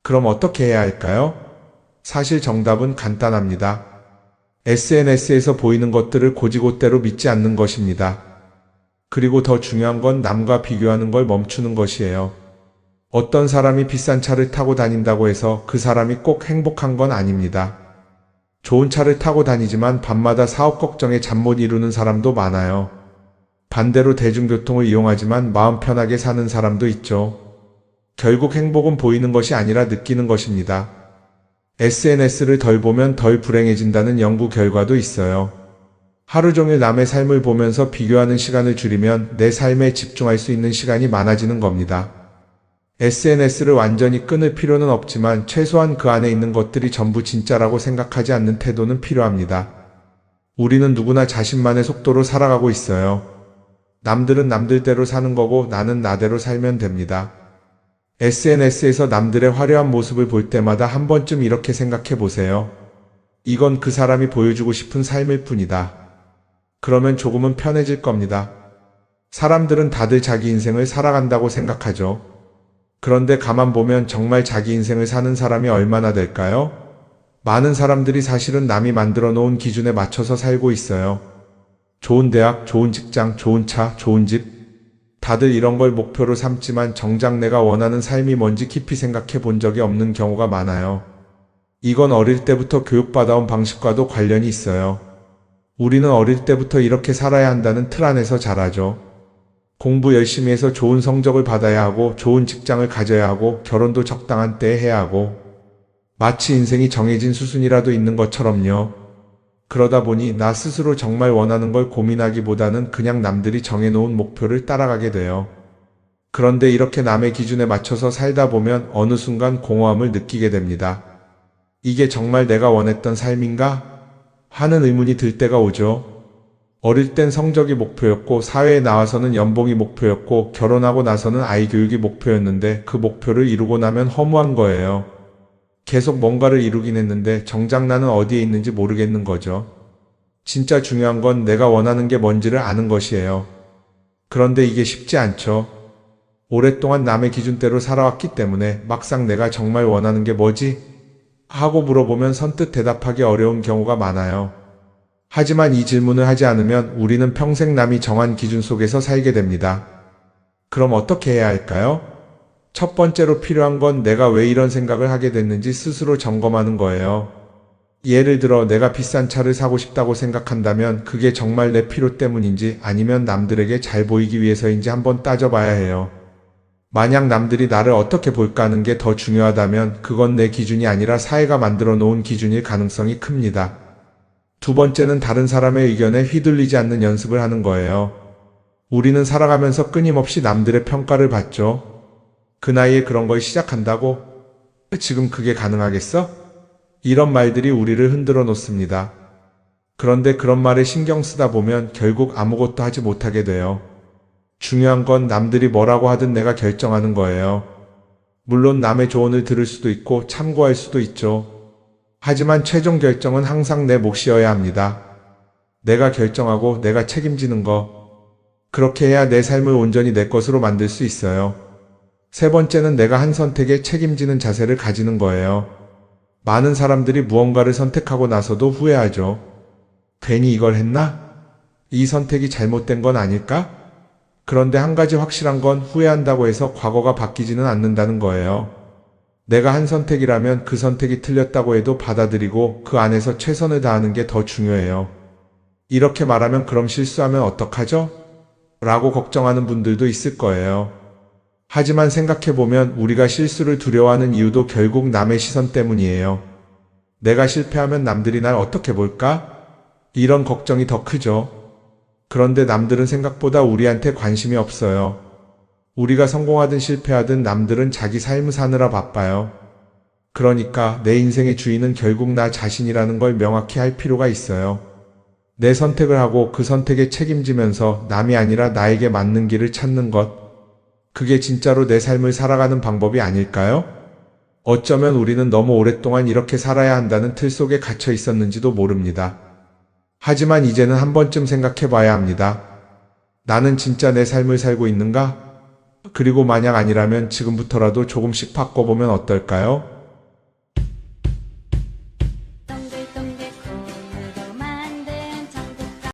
그럼 어떻게 해야 할까요? 사실 정답은 간단합니다. SNS에서 보이는 것들을 곧이곧대로 믿지 않는 것입니다. 그리고 더 중요한 건 남과 비교하는 걸 멈추는 것이에요. 어떤 사람이 비싼 차를 타고 다닌다고 해서 그 사람이 꼭 행복한 건 아닙니다. 좋은 차를 타고 다니지만 밤마다 사업 걱정에 잠 못 이루는 사람도 많아요. 반대로 대중교통을 이용하지만 마음 편하게 사는 사람도 있죠. 결국 행복은 보이는 것이 아니라 느끼는 것입니다. SNS를 덜 보면 덜 불행해진다는 연구 결과도 있어요. 하루 종일 남의 삶을 보면서 비교하는 시간을 줄이면 내 삶에 집중할 수 있는 시간이 많아지는 겁니다. SNS를 완전히 끊을 필요는 없지만 최소한 그 안에 있는 것들이 전부 진짜라고 생각하지 않는 태도는 필요합니다. 우리는 누구나 자신만의 속도로 살아가고 있어요. 남들은 남들대로 사는 거고 나는 나대로 살면 됩니다. SNS에서 남들의 화려한 모습을 볼 때마다 한 번쯤 이렇게 생각해 보세요. 이건 그 사람이 보여주고 싶은 삶일 뿐이다. 그러면 조금은 편해질 겁니다. 사람들은 다들 자기 인생을 살아간다고 생각하죠. 그런데 가만 보면 정말 자기 인생을 사는 사람이 얼마나 될까요? 많은 사람들이 사실은 남이 만들어 놓은 기준에 맞춰서 살고 있어요. 좋은 대학, 좋은 직장, 좋은 차, 좋은 집. 다들 이런 걸 목표로 삼지만 정작 내가 원하는 삶이 뭔지 깊이 생각해 본 적이 없는 경우가 많아요. 이건 어릴 때부터 교육받아온 방식과도 관련이 있어요. 우리는 어릴 때부터 이렇게 살아야 한다는 틀 안에서 자라죠. 공부 열심히 해서 좋은 성적을 받아야 하고 좋은 직장을 가져야 하고 결혼도 적당한 때에 해야 하고 마치 인생이 정해진 수순이라도 있는 것처럼요. 그러다 보니 나 스스로 정말 원하는 걸 고민하기보다는 그냥 남들이 정해놓은 목표를 따라가게 돼요. 그런데 이렇게 남의 기준에 맞춰서 살다 보면 어느 순간 공허함을 느끼게 됩니다. 이게 정말 내가 원했던 삶인가? 하는 의문이 들 때가 오죠. 어릴 땐 성적이 목표였고, 사회에 나와서는 연봉이 목표였고, 결혼하고 나서는 아이 교육이 목표였는데 그 목표를 이루고 나면 허무한 거예요. 계속 뭔가를 이루긴 했는데 정작 나는 어디에 있는지 모르겠는 거죠. 진짜 중요한 건 내가 원하는 게 뭔지를 아는 것이에요. 그런데 이게 쉽지 않죠. 오랫동안 남의 기준대로 살아왔기 때문에 막상 내가 정말 원하는 게 뭐지? 하고 물어보면 선뜻 대답하기 어려운 경우가 많아요. 하지만 이 질문을 하지 않으면 우리는 평생 남이 정한 기준 속에서 살게 됩니다. 그럼 어떻게 해야 할까요? 첫 번째로 필요한 건 내가 왜 이런 생각을 하게 됐는지 스스로 점검하는 거예요. 예를 들어 내가 비싼 차를 사고 싶다고 생각한다면 그게 정말 내 필요 때문인지 아니면 남들에게 잘 보이기 위해서인지 한번 따져봐야 해요. 만약 남들이 나를 어떻게 볼까 하는 게 더 중요하다면 그건 내 기준이 아니라 사회가 만들어 놓은 기준일 가능성이 큽니다. 두 번째는 다른 사람의 의견에 휘둘리지 않는 연습을 하는 거예요. 우리는 살아가면서 끊임없이 남들의 평가를 받죠. 그 나이에 그런 걸 시작한다고? 지금 그게 가능하겠어? 이런 말들이 우리를 흔들어 놓습니다. 그런데 그런 말에 신경 쓰다 보면 결국 아무것도 하지 못하게 돼요. 중요한 건 남들이 뭐라고 하든 내가 결정하는 거예요. 물론 남의 조언을 들을 수도 있고 참고할 수도 있죠. 하지만 최종 결정은 항상 내 몫이어야 합니다. 내가 결정하고 내가 책임지는 거. 그렇게 해야 내 삶을 온전히 내 것으로 만들 수 있어요. 세 번째는 내가 한 선택에 책임지는 자세를 가지는 거예요. 많은 사람들이 무언가를 선택하고 나서도 후회하죠. 괜히 이걸 했나? 이 선택이 잘못된 건 아닐까? 그런데 한 가지 확실한 건 후회한다고 해서 과거가 바뀌지는 않는다는 거예요. 내가 한 선택이라면 그 선택이 틀렸다고 해도 받아들이고 그 안에서 최선을 다하는 게 더 중요해요. 이렇게 말하면 그럼 실수하면 어떡하죠? 라고 걱정하는 분들도 있을 거예요. 하지만 생각해보면 우리가 실수를 두려워하는 이유도 결국 남의 시선 때문이에요. 내가 실패하면 남들이 날 어떻게 볼까? 이런 걱정이 더 크죠. 그런데 남들은 생각보다 우리한테 관심이 없어요. 우리가 성공하든 실패하든 남들은 자기 삶을 사느라 바빠요. 그러니까 내 인생의 주인은 결국 나 자신이라는 걸 명확히 할 필요가 있어요. 내 선택을 하고 그 선택에 책임지면서 남이 아니라 나에게 맞는 길을 찾는 것. 그게 진짜로 내 삶을 살아가는 방법이 아닐까요? 어쩌면 우리는 너무 오랫동안 이렇게 살아야 한다는 틀 속에 갇혀 있었는지도 모릅니다. 하지만 이제는 한 번쯤 생각해 봐야 합니다. 나는 진짜 내 삶을 살고 있는가? 그리고 만약 아니라면 지금부터라도 조금씩 바꿔보면 어떨까요?